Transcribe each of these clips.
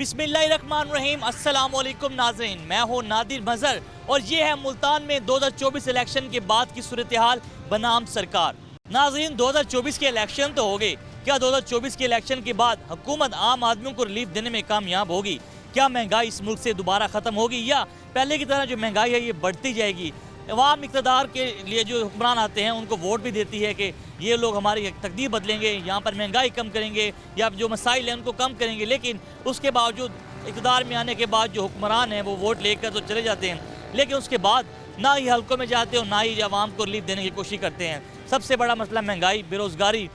बिस्मिल्लाहिर्रहमानिर्रहीम, अस्सलाम वालेकुम नाज़रीन, मैं हूँ नादिर मज़हर और ये है मुल्तान में 2024 इलेक्शन के बाद की सूरत हाल बनाम सरकार। नाज़रीन, 2024 के इलेक्शन तो हो गए, क्या 2024 के इलेक्शन के बाद हुकूमत आम आदमियों को रिलीफ देने में कामयाब होगी? क्या महंगाई इस मुल्क से दोबारा ख़त्म होगी या पहले की तरह जो महंगाई है ये बढ़ती जाएगी? अवाम इक़्तिदार के लिए जो हुक्मरान आते हैं उनको वोट भी देती है कि ये लोग हमारी तकदीर बदलेंगे, यहाँ पर महंगाई कम करेंगे या जो मसाइल हैं उनको कम करेंगे, लेकिन उसके बावजूद इक़्तिदार में आने के बाद जो हुक्मरान हैं वो वोट लेकर तो चले जाते हैं, लेकिन उसके बाद ना ही हल्कों में जाते और ना ही आवाम को रिलीफ देने की कोशिश करते हैं। सबसे बड़ा मसला महंगाई, बेरोज़गारी,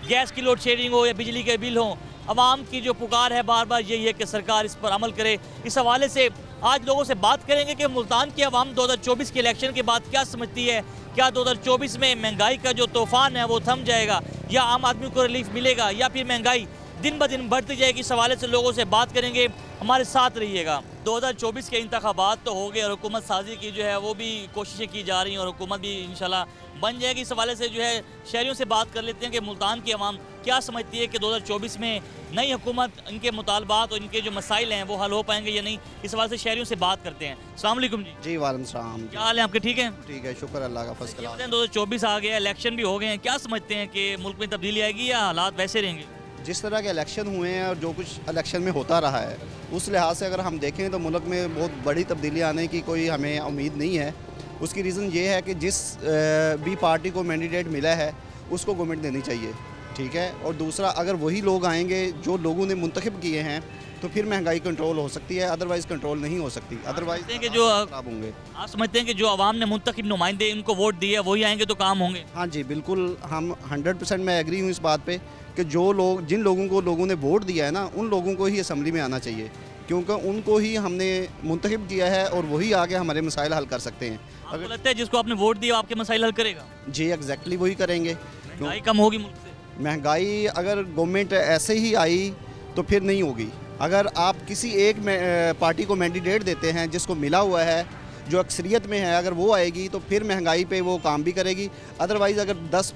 गैस की लोड शेडिंग हो या बिजली के बिल हों, आवाम की जो पुकार है बार बार यही है कि सरकार इस पर अमल करे। इस हवाले से आज लोगों से बात करेंगे कि मुल्तान की आवाम 2024 के इलेक्शन के बाद क्या समझती है। क्या 2024 में महंगाई का जो तूफान है वो थम जाएगा या आम आदमी को रिलीफ मिलेगा या फिर महंगाई दिन ब दिन बढ़ती जाएगी? इस हवाले से लोगों से बात करेंगे, हमारे साथ रहिएगा। 2024 के इंतखाबात तो हो गए और हुकूमत साजी की जो है वो भी कोशिशें की जा रही हैं और हुकूमत भी इंशाल्लाह बन जाएगी। इस हवाले से जो है शहरियों से बात कर लेते हैं कि मुल्तान की आवाम क्या समझती है कि 2024 में नई हुकूमत इनके मुतालबात और इनके जो मसाइल हैं वो हल हो पाएंगे या नहीं। इस हवाले से शहरियों से बात करते हैं। अस्सलाम वालेकुम जी। जी वालेकुम सलाम। क्या हाल है आपके? ठीक है, ठीक है, शुक्र अल्लाह का, फर्स्ट क्लास। 2024 आ गया, इलेक्शन भी हो गए हैं, क्या समझते हैं कि मुल्क में तब्दीली आएगी या हालात वैसे रहेंगे? जिस तरह के इलेक्शन हुए हैं और जो कुछ इलेक्शन में होता रहा है उस लिहाज से अगर हम देखें तो मुल्क में बहुत बड़ी तब्दीली आने की कोई हमें उम्मीद नहीं है। उसकी रीज़न ये है कि जिस भी पार्टी को मैंडेट मिला है उसको गवर्नमेंट देनी चाहिए, ठीक है। और दूसरा, अगर वही लोग आएंगे जो लोगों ने मुंतखब किए हैं तो फिर महंगाई कंट्रोल हो सकती है, अदरवाइज़ कंट्रोल नहीं हो सकती। अदरवाइज कि जो खराब होंगे। आप समझते हैं कि जो आवाम ने मुंतखब नुमाइंदे इनको वोट दिए वही आएंगे तो काम होंगे? हाँ जी, बिल्कुल, हम 100% मैं एग्री हूँ इस बात पे कि जो लोग, जिन लोगों को लोगों ने वोट दिया है ना, उन लोगों को ही असम्बली में आना चाहिए, क्योंकि उनको ही हमने मुंतखब किया है और वही आगे हमारे मसाइल हल कर सकते हैं। अगर लगता है जिसको आपने वोट दिया आपके मसाइल हल करेगा? जी एग्जैक्टली वही करेंगे। महंगाई कम होगी मुल्क से? महंगाई अगर गवर्नमेंट ऐसे ही आई तो फिर नहीं होगी। अगर आप किसी एक पार्टी को मैंडेट देते हैं जिसको मिला हुआ है, जो अक्सरियत में है, अगर वो आएगी तो फिर महंगाई पे वो काम भी करेगी। अदरवाइज़ अगर 10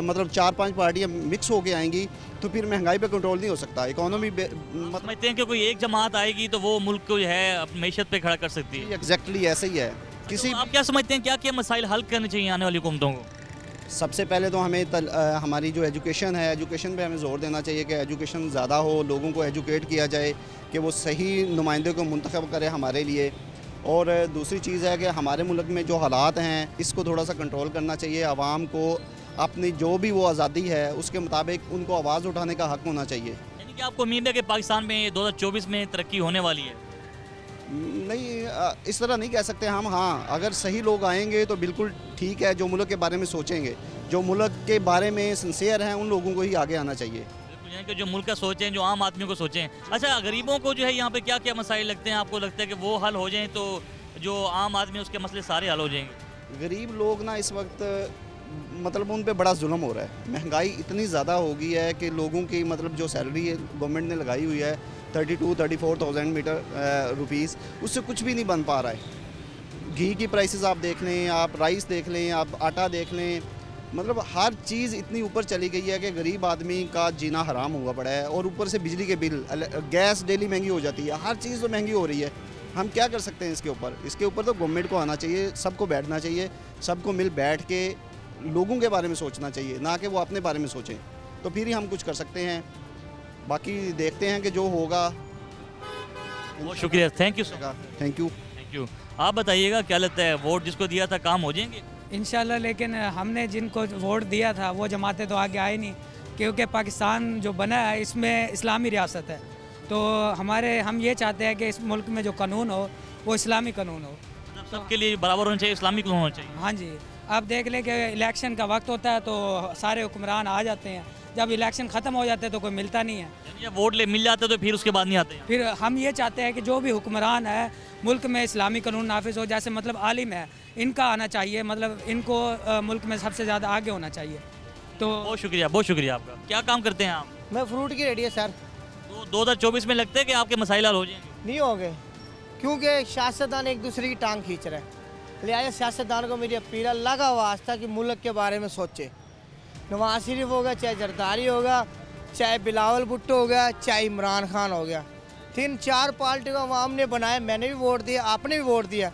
मतलब 4-5 पार्टियाँ मिक्स होके आएंगी तो फिर महंगाई पे कंट्रोल नहीं हो सकता। इकोनॉमी समझते हैं कि कोई एक जमात आएगी तो वो मुल्क को जो है मैशत पे खड़ा कर सकती है? एग्जैक्टली ऐसे ही है। किसी तो आप क्या समझते हैं, क्या क्या मसाइल हल करने चाहिए आने वाली हुकूमतों को? सबसे पहले तो हमें हमारी जो एजुकेशन है, एजुकेशन पे हमें ज़ोर देना चाहिए कि एजुकेशन ज़्यादा हो, लोगों को एजुकेट किया जाए कि वो सही नुमाइंदे को मुंतखब करे हमारे लिए। और दूसरी चीज़ है कि हमारे मुल्क में जो हालात हैं इसको थोड़ा सा कंट्रोल करना चाहिए। आवाम को अपनी जो भी वो आज़ादी है उसके मुताबिक उनको आवाज़ उठाने का हक़ होना चाहिए। यानी कि आपको उम्मीद है कि पाकिस्तान में 2024 में तरक्की होने वाली है? नहीं, इस तरह नहीं कह सकते हम। हाँ, अगर सही लोग आएंगे तो बिल्कुल ठीक है, जो मुल्क के बारे में सोचेंगे, जो मुल्क के बारे में सिंसियर हैं, उन लोगों को ही आगे आना चाहिए। यानी कि जो मुल्क का सोचें, जो आम आदमी को सोचें। अच्छा, गरीबों को जो है यहाँ पे क्या क्या मसाइल लगते हैं आपको? लगता है कि वो हल हो जाएं तो जो आम आदमी उसके मसले सारे हल हो जाएंगे? गरीब लोग ना इस वक्त मतलब उन पे बड़ा जुल्म हो रहा है। महंगाई इतनी ज़्यादा हो गई है कि लोगों की मतलब जो सैलरी है गवर्नमेंट ने लगाई हुई है 32-34,000 मीटर रुपीज़, उससे कुछ भी नहीं बन पा रहा है। घी की प्राइसेस आप देख लें, आप राइस देख लें, आप आटा देख लें, मतलब हर चीज़ इतनी ऊपर चली गई है कि गरीब आदमी का जीना हराम हुआ पड़ा है। और ऊपर से बिजली के बिल, गैस डेली महंगी हो जाती है, हर चीज़ तो महंगी हो रही है। हम क्या कर सकते हैं इसके ऊपर? इसके ऊपर तो गवर्नमेंट को आना चाहिए, सबको बैठना चाहिए, सबको मिल बैठ के लोगों के बारे में सोचना चाहिए, ना कि वो अपने बारे में सोचें, तो फिर ही हम कुछ कर सकते हैं। बाकी देखते हैं कि जो होगा। बहुत शुक्रिया, thank you sir. Thank you. Thank you. आप बताइएगा क्या लगता है, वोट जिसको दिया था काम हो जाएंगे? इंशाल्लाह, लेकिन हमने जिनको वोट दिया था वो जमातें तो आगे आई नहीं, क्योंकि पाकिस्तान जो बना है इसमें इस्लामी रियासत है। तो हम ये चाहते हैं कि इस मुल्क में जो कानून हो वो इस्लामी कानून हो, मतलब सबके लिए बराबर होना चाहिए, इस्लामिक होना चाहिए। हाँ जी, आप देख लें कि इलेक्शन का वक्त होता है तो सारे हुक्मरान आ जाते हैं, जब इलेक्शन ख़त्म हो जाते हैं तो कोई मिलता नहीं है। यानी जब वोट मिल जाते तो फिर उसके बाद नहीं आते हैं। फिर हम ये चाहते हैं कि जो भी हुक्मरान है मुल्क में इस्लामी कानून नाफिज हो। जैसे मतलब आलिम है, इनका आना चाहिए, मतलब इनको मुल्क में सबसे ज़्यादा आगे होना चाहिए। तो बहुत शुक्रिया आपका। क्या काम करते हैं आप? मैं फ्रूट की रेडी है सर। तो 2024 में लगता है कि आपके मसाइल हल हो जाएंगे? नहीं होंगे, क्योंकि सियासतदान एक दूसरे की टांग खींच रहे हैं। लिहाजा सियासतदान को मेरी अपील है, लगा वास्ता कि मुल्क के बारे में सोचे। नवाज शरीफ होगा, चाहे जरदारी होगा, चाहे बिलावल भुट्टो हो गया, चाहे इमरान खान हो गया, 3-4 पार्टी को आवाम ने बनाया, मैंने भी वोट दिया, आपने भी वोट दिया,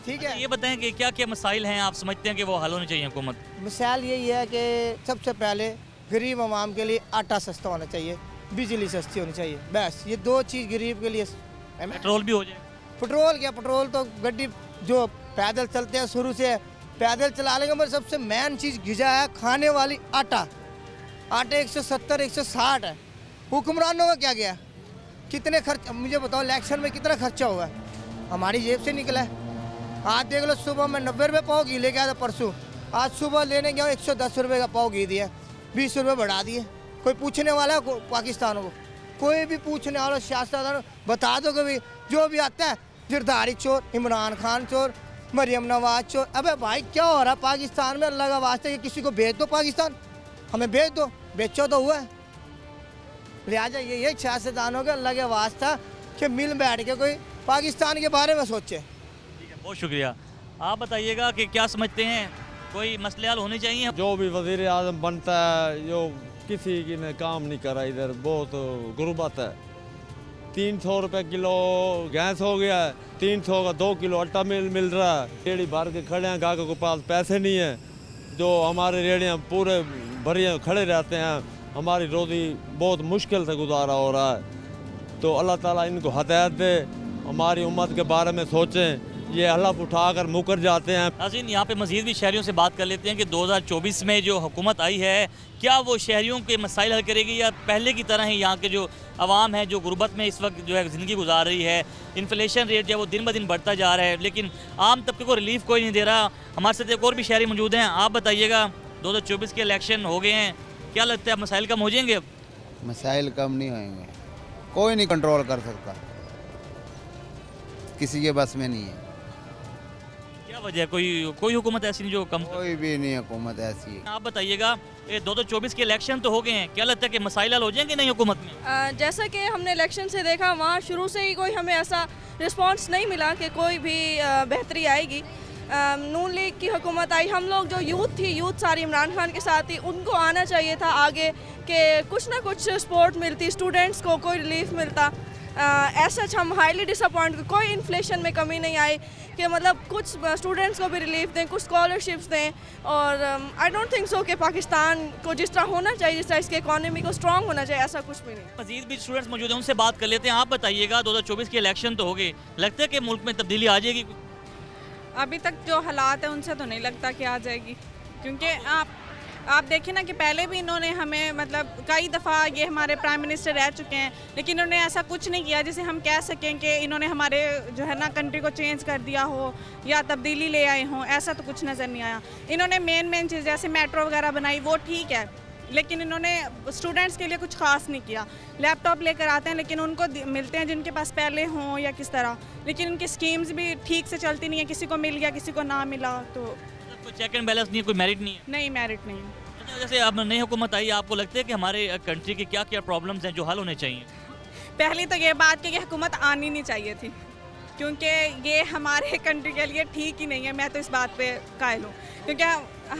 ठीक है। ये बताएं कि क्या क्या मसाइल हैं आप समझते हैं कि वो हल होने चाहिए हुकूमत? मिसाल यही है कि सबसे पहले गरीब आवाम के लिए आटा सस्ता होना चाहिए, बिजली सस्ती होनी चाहिए, बस ये 2 चीज़ गरीब के लिए। पेट्रोल भी हो जाए। पेट्रोल क्या, पेट्रोल तो गड्डी जो पैदल चलते हैं शुरू से पैदल चला लेंगे, मगर सबसे मेन चीज़ गिजा है खाने वाली आटा 170-160 है। हुक्मरानों का क्या गया, कितने खर्च मुझे बताओ, इलेक्शन में कितना खर्चा हुआ है, हमारी जेब से निकला है। आज देख लो, सुबह मैं 90 रुपये पाव घी लेके आया था परसों, आज सुबह लेने गया 110 रुपये का पाव घी दिया, 20 रुपये बढ़ा दिए। कोई पूछने वाला है पाकिस्तान को? कोई भी पूछने वाला सियासतदान बता दो कि जो भी आता है गिरदारी चोर, इमरान खान चोर, मरियम नवाज चोर। अबे भाई क्या हो रहा है पाकिस्तान में? अल्लाह का वास्ते किसी को भेज दो पाकिस्तान, हमें भेज दो, बेचो तो हुआ है। लिहाजा ये सियासतदानों के अल्लाह के वास्ता कि मिल बैठ के कोई पाकिस्तान के बारे में सोचे। बहुत शुक्रिया। आप बताइएगा कि क्या समझते हैं, कोई मसले हल होने चाहिए? जो भी वज़ीर आज़म बनता है, जो किसी की ने काम नहीं करा, इधर बहुत गुर्बत है। 300 रुपये किलो गैस हो गया है, 300 का 2 किलो आटा मिल रहा है। रेड़ी भर के खड़े हैं, गाहकों के पास पैसे नहीं है, जो हमारे रेड़ियाँ पूरे भरिए खड़े रहते हैं, हमारी रोज़ी बहुत मुश्किल से गुजारा हो रहा है। तो अल्लाह ताला इनको हदायत दे, हमारी उम्मत के बारे में सोचें, ये हलफ उठाकर मुकर जाते हैं। नाज़रीन, यहाँ पे मज़ीद भी शहरियों से बात कर लेते हैं कि 2024 में जो हुकूमत आई है, क्या वो शहरियों के मसाइल हल करेगी या पहले की तरह ही यहाँ के जो आवाम है, जो गुर्बत में इस वक्त जो है ज़िंदगी गुजार रही है, इन्फ्लेशन रेट जो है वो दिन ब दिन बढ़ता जा रहा है, लेकिन आम तबके को रिलीफ कोई नहीं दे रहा। हमारे साथ एक और भी शहरी मौजूद हैं। आप बताइएगा, 2024 के इलेक्शन हो गए हैं, क्या लगता है मसाइल कम हो जाएंगे? मसाइल कम नहीं होंगे, कोई नहीं कंट्रोल कर सकता, किसी के बस में नहीं है। क्या वजह है? कोई हुकूमत ऐसी नहीं जो कम? कोई भी नहीं हुकूमत ऐसी है। आप बताइएगा, ये 2024 के इलेक्शन तो हो गए हैं, क्या लगता है कि मसाइल हल हो जाएंगे नहीं हुकूमत में? जैसा कि हमने इलेक्शन से देखा, वहाँ शुरू से ही कोई हमें ऐसा रिस्पांस नहीं मिला कि कोई भी बेहतरी आएगी। नून लीग की हुकूमत आई, हम लोग जो यूथ थी, यूथ सारी इमरान खान के साथ थी, उनको आना चाहिए था आगे कि कुछ ना कुछ सपोर्ट मिलती, स्टूडेंट्स को कोई रिलीफ मिलता। ऐसा हम हाईली डिसअपॉइंट, कोई इन्फ्लेशन में कमी नहीं आई कि मतलब कुछ स्टूडेंट्स को भी रिलीफ दें, कुछ स्कॉलरशिप्स दें। और आई डोंट थिंक सो कि पाकिस्तान को जिस तरह होना चाहिए, जिस तरह इसके इकॉनमी को स्ट्रॉन्ग होना चाहिए, ऐसा कुछ भी नहीं। मजीद भी स्टूडेंट्स मौजूद हैं, उनसे बात कर लेते हैं। आप बताइएगा, 2024 के इलेक्शन तो हो गए, लगता है कि मुल्क में तब्दीली आ जाएगी? अभी तक जो हालात है उनसे तो नहीं लगता कि आ जाएगी, क्योंकि आप देखें ना कि पहले भी इन्होंने हमें मतलब कई दफ़ा ये हमारे प्राइम मिनिस्टर रह चुके हैं, लेकिन इन्होंने ऐसा कुछ नहीं किया जिसे हम कह सकें कि इन्होंने हमारे जो है ना कंट्री को चेंज कर दिया हो या तब्दीली ले आए हों, ऐसा तो कुछ नज़र नहीं आया। इन्होंने मेन चीज़ जैसे मेट्रो वगैरह बनाई, वो ठीक है, लेकिन इन्होंने स्टूडेंट्स के लिए कुछ ख़ास नहीं किया। लैपटॉप लेकर आते हैं, लेकिन उनको मिलते हैं जिनके पास पहले हों या किस तरह, लेकिन उनकी स्कीम्स भी ठीक से चलती नहीं है, किसी को मिल गया किसी को ना मिला। तो कोई चेक एंड बैलेंस नहीं है, कोई मेरिट नहीं है? नहीं, मेरिट नहीं है। अच्छा, जैसे अब नई हुकूमत आई, आपको लगता है कि हमारे कंट्री के क्या क्या प्रॉब्लम्स हैं जो हल होने चाहिए? पहली तो ये बात कि हुकूमत आनी नहीं चाहिए थी, क्योंकि ये हमारे कंट्री के लिए ठीक ही नहीं है। मैं तो इस बात पे कायल हूँ, क्योंकि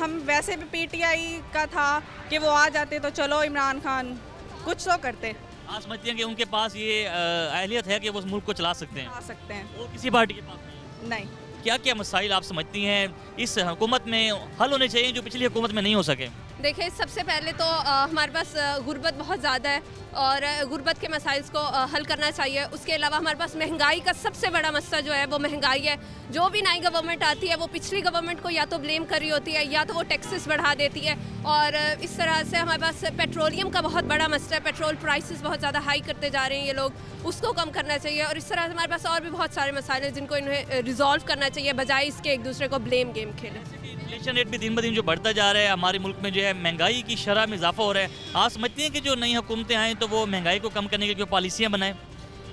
हम वैसे भी पीटीआई का था कि वो आ जाते तो चलो इमरान खान कुछ तो करते। आप समझते हैं कि उनके पास ये अहलियत है कि वो उस मुल्क को चला सकते हैं? आ सकते हैं। वो किसी पार्टी के पास नहीं है। नहीं। क्या क्या मसाइल आप समझती हैं इस हुकूमत में हल होने चाहिए जो पिछली हुकूमत में नहीं हो सके? देखिए, सबसे पहले तो हमारे पास गुर्बत बहुत ज़्यादा है और गुर्बत के मसाइल को हल करना चाहिए। उसके अलावा हमारे पास महंगाई का सबसे बड़ा मसला जो है वो महंगाई है। जो भी नई गवर्नमेंट आती है वो पिछली गवर्नमेंट को या तो ब्लेम कर रही होती है या तो वो टैक्सेस बढ़ा देती है, और इस तरह से हमारे पास पेट्रोलियम का बहुत बड़ा मसला है। पेट्रोल प्राइसेस बहुत ज़्यादा हाई करते जा रहे हैं ये लोग, उसको कम करना चाहिए। और इस तरह से हमारे पास और भी बहुत सारे मसाइल हैं जिनको इन्हें रिजॉल्व करना चाहिए, बजाय इसके एक दूसरे को ब्लेम गेम खेलें। इन्फ्लेशन रेट भी दिन ब दिन जो बढ़ता जा रहा है, हमारे मुल्क में जो है महंगाई की शरह में इजाफा हो रहा है। आप समझती हैं कि जो नई हुकूमतें आएँ तो वो महंगाई को कम करने की जो पॉलिसियाँ बनाएं?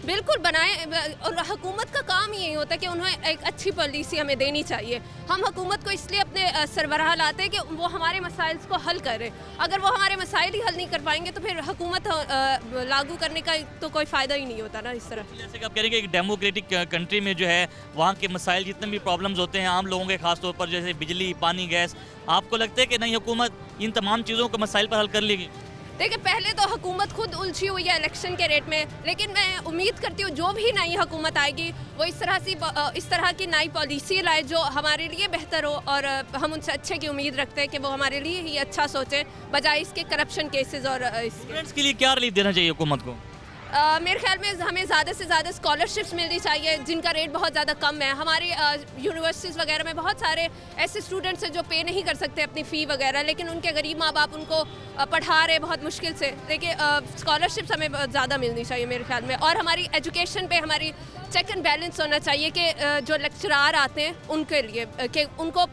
बिल्कुल बनाएं, और हुकूमत का काम यही होता है कि उन्हें एक अच्छी पॉलिसी हमें देनी चाहिए। हम हुकूमत को इसलिए अपने सरबराह लाते हैं कि वो हमारे मसाइल को हल करे। अगर वो हमारे मसाइल ही हल नहीं कर पाएंगे तो फिर हुकूमत लागू करने का तो कोई फ़ायदा ही नहीं होता ना। इस तरह जैसे कि आप कह रहे हैं कि एक डेमोक्रेटिक कंट्री में जो है वहाँ के मसाइल जितने भी प्रॉब्लम्स होते हैं आम लोगों के, खास तौर पर जैसे बिजली, पानी, गैस, आपको लगता है कि नई हुकूमत इन तमाम चीज़ों को मसाइल पर हल कर लेगी? देखिए पहले तो हुकूमत खुद उलझी हुई है इलेक्शन के रेट में, लेकिन मैं उम्मीद करती हूँ जो भी नई हुकूमत आएगी वो इस तरह की नई पॉलिसी लाए जो हमारे लिए बेहतर हो, और हम उनसे अच्छे की उम्मीद रखते हैं कि वो हमारे लिए ही अच्छा सोचें बजाय इसके करप्शन केसेस और स्टूडेंट्स के लिए क्या रिलीफ देना चाहिए हुकूमत को? मेरे ख्याल में हमें ज़्यादा से ज़्यादा स्कॉलरशिप्स मिलनी चाहिए जिनका रेट बहुत ज़्यादा कम है। हमारी यूनिवर्सिटीज़ वगैरह में बहुत सारे ऐसे स्टूडेंट्स हैं जो पे नहीं कर सकते अपनी फ़ी वगैरह, लेकिन उनके गरीब माँ बाप उनको पढ़ा रहे बहुत मुश्किल से। देखिए स्कॉलरशिप्स हमें ज़्यादा मिलनी चाहिए मेरे ख्याल में, और हमारी एजुकेशन पे हमारी चेक एंड बैलेंस होना चाहिए कि जो लेक्चरार आते हैं उनके लिए कि उनको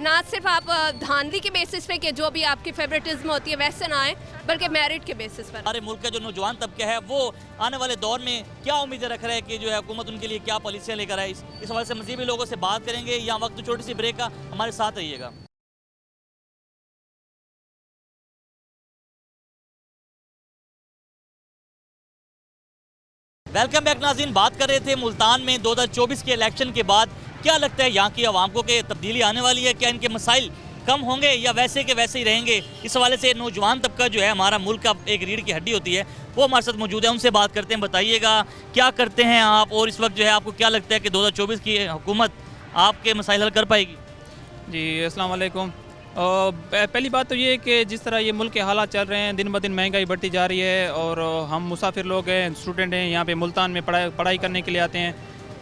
ना सिर्फ आप धांधली के बेसिस पे कि जो भी आपकी फेवरेटिज्म होती है वैसे ना आए, बल्कि मेरिट के बेसिस पर। हमारे मुल्क का जो नौजवान तबका है वो आने वाले दौर में क्या उम्मीदें रख रहा है कि जो है हुकूमत उनके लिए क्या पॉलिसियाँ लेकर आए, इस हवाले से मज़ीद भी लोगों से बात करेंगे। यहाँ वक्त छोटी सी ब्रेक का, हमारे साथ रहिएगा। वेलकम बैक नाज़रीन, बात कर रहे थे मुल्तान में 2024 के इलेक्शन के बाद क्या लगता है यहाँ की आवाम को कि तब्दीली आने वाली है, क्या इनके मसाइल कम होंगे या वैसे के वैसे ही रहेंगे? इस हवाले से नौजवान तबका जो है हमारा मुल्क का एक रीढ़ की हड्डी होती है, वो हमारे साथ मौजूद है, उनसे बात करते हैं। बताइएगा क्या करते हैं आप, और इस वक्त जो है आपको क्या लगता है कि 2024 की हुकूमत आपके मसाइल हल कर पाएगी? जी अस्सलाम वालेकुम। पहली बात तो ये है कि जिस तरह ये मुल्क के हालात चल रहे हैं, दिन ब दिन महंगाई बढ़ती जा रही है, और हम मुसाफिर लोग हैं, स्टूडेंट हैं, यहाँ पे मुल्तान में पढ़ाई करने के लिए आते हैं।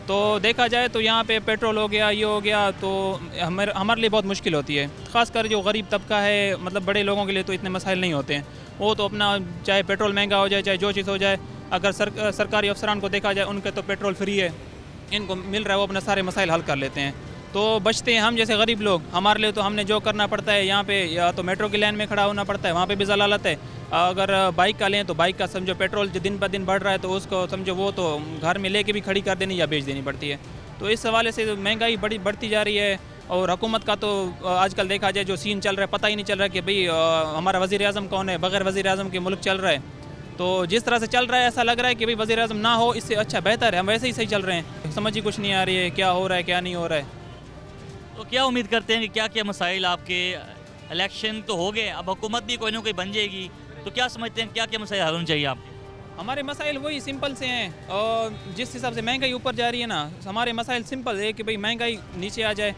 तो देखा जाए तो यहाँ पे पेट्रोल हो गया, ये हो गया, तो हमारे लिए बहुत मुश्किल होती है। ख़ासकर जो गरीब तबका है, मतलब बड़े लोगों के लिए तो इतने मसाइल नहीं होते हैं। वो तो अपना चाहे पेट्रोल महंगा हो जाए, चाहे जो चीज़ हो जाए, अगर सरकारी अफसरान को देखा जाए उनके तो पेट्रोल फ्री है, इनको मिल रहा है, वो अपने सारे मसाइल हल कर लेते हैं। तो बचते हैं हम जैसे गरीब लोग। हमारे लिए तो हमने जो करना पड़ता है यहाँ पे, या तो मेट्रो की लाइन में खड़ा होना पड़ता है, वहाँ पे भी ज़लालत है। अगर बाइक का लें तो बाइक का समझो पेट्रोल जो दिन ब दिन बढ़ रहा है, तो उसको समझो वो तो घर में लेके भी खड़ी कर देनी या बेच देनी पड़ती है। तो इस हवाले से महंगाई बढ़ती जा रही है। और हुकूमत का तो आजकल देखा जाए जो सीन चल रहा है, पता ही नहीं चल रहा कि भाई हमारा वज़ीर-ए-आज़म कौन है। बग़ैर वज़ीर-ए-आज़म के मुल्क चल रहा है। तो जिस तरह से चल रहा है ऐसा लग रहा है कि भाई वज़ीर-ए-आज़म ना हो, इससे अच्छा बेहतर है, हम वैसे ही सही चल रहे हैं। समझ ही कुछ नहीं आ रही है क्या हो रहा है क्या नहीं हो रहा है। तो क्या उम्मीद करते हैं कि क्या क्या मसाइल आपके, इलेक्शन तो हो गए, अब हुकूमत भी कोई ना कोई बन जाएगी, तो क्या समझते हैं क्या क्या मसाइल हल होने चाहिए आपके? हमारे मसाइल वही सिंपल से हैं, और जिस हिसाब से महंगाई ऊपर जा रही है ना, हमारे मसाइल सिंपल है कि भाई महंगाई नीचे आ जाए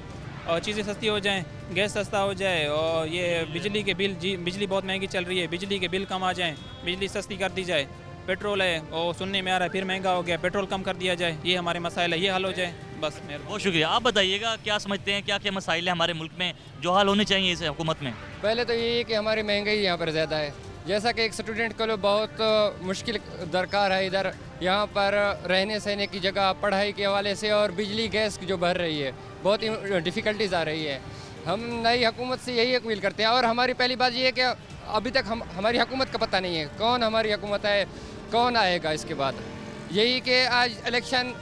और चीज़ें सस्ती हो जाएं, गैस सस्ता हो जाए, और ये बिजली के बिल, बिजली बहुत महंगी चल रही है, बिजली के बिल कम आ जाएँ, बिजली सस्ती कर दी जाए। पेट्रोल है और सुनने में आ रहा है फिर महंगा हो गया, पेट्रोल कम कर दिया जाए। ये हमारे मसाइल है, ये हल हो जाए बस। मेरे बहुत शुक्रिया। आप बताइएगा क्या समझते हैं क्या क्या मसाइल हैं हमारे मुल्क में जो हल होने चाहिए इस हुकूमत में? पहले तो यही है कि हमारी महंगाई यहाँ पर ज़्यादा है। जैसा कि एक स्टूडेंट को बहुत मुश्किल दरकार है इधर यहाँ पर रहने सहने की जगह, पढ़ाई के हवाले से, और बिजली गैस जो बढ़ रही है, बहुत ही डिफ़िकल्टीज़ आ रही है। हम नई हुकूमत से यही अपील करते हैं। और हमारी पहली बात ये है कि अभी तक हमारी हुकूमत का पता नहीं है कौन हमारी हुकूमत है, कौन आएगा इसके बाद। यही कि आज इलेक्शन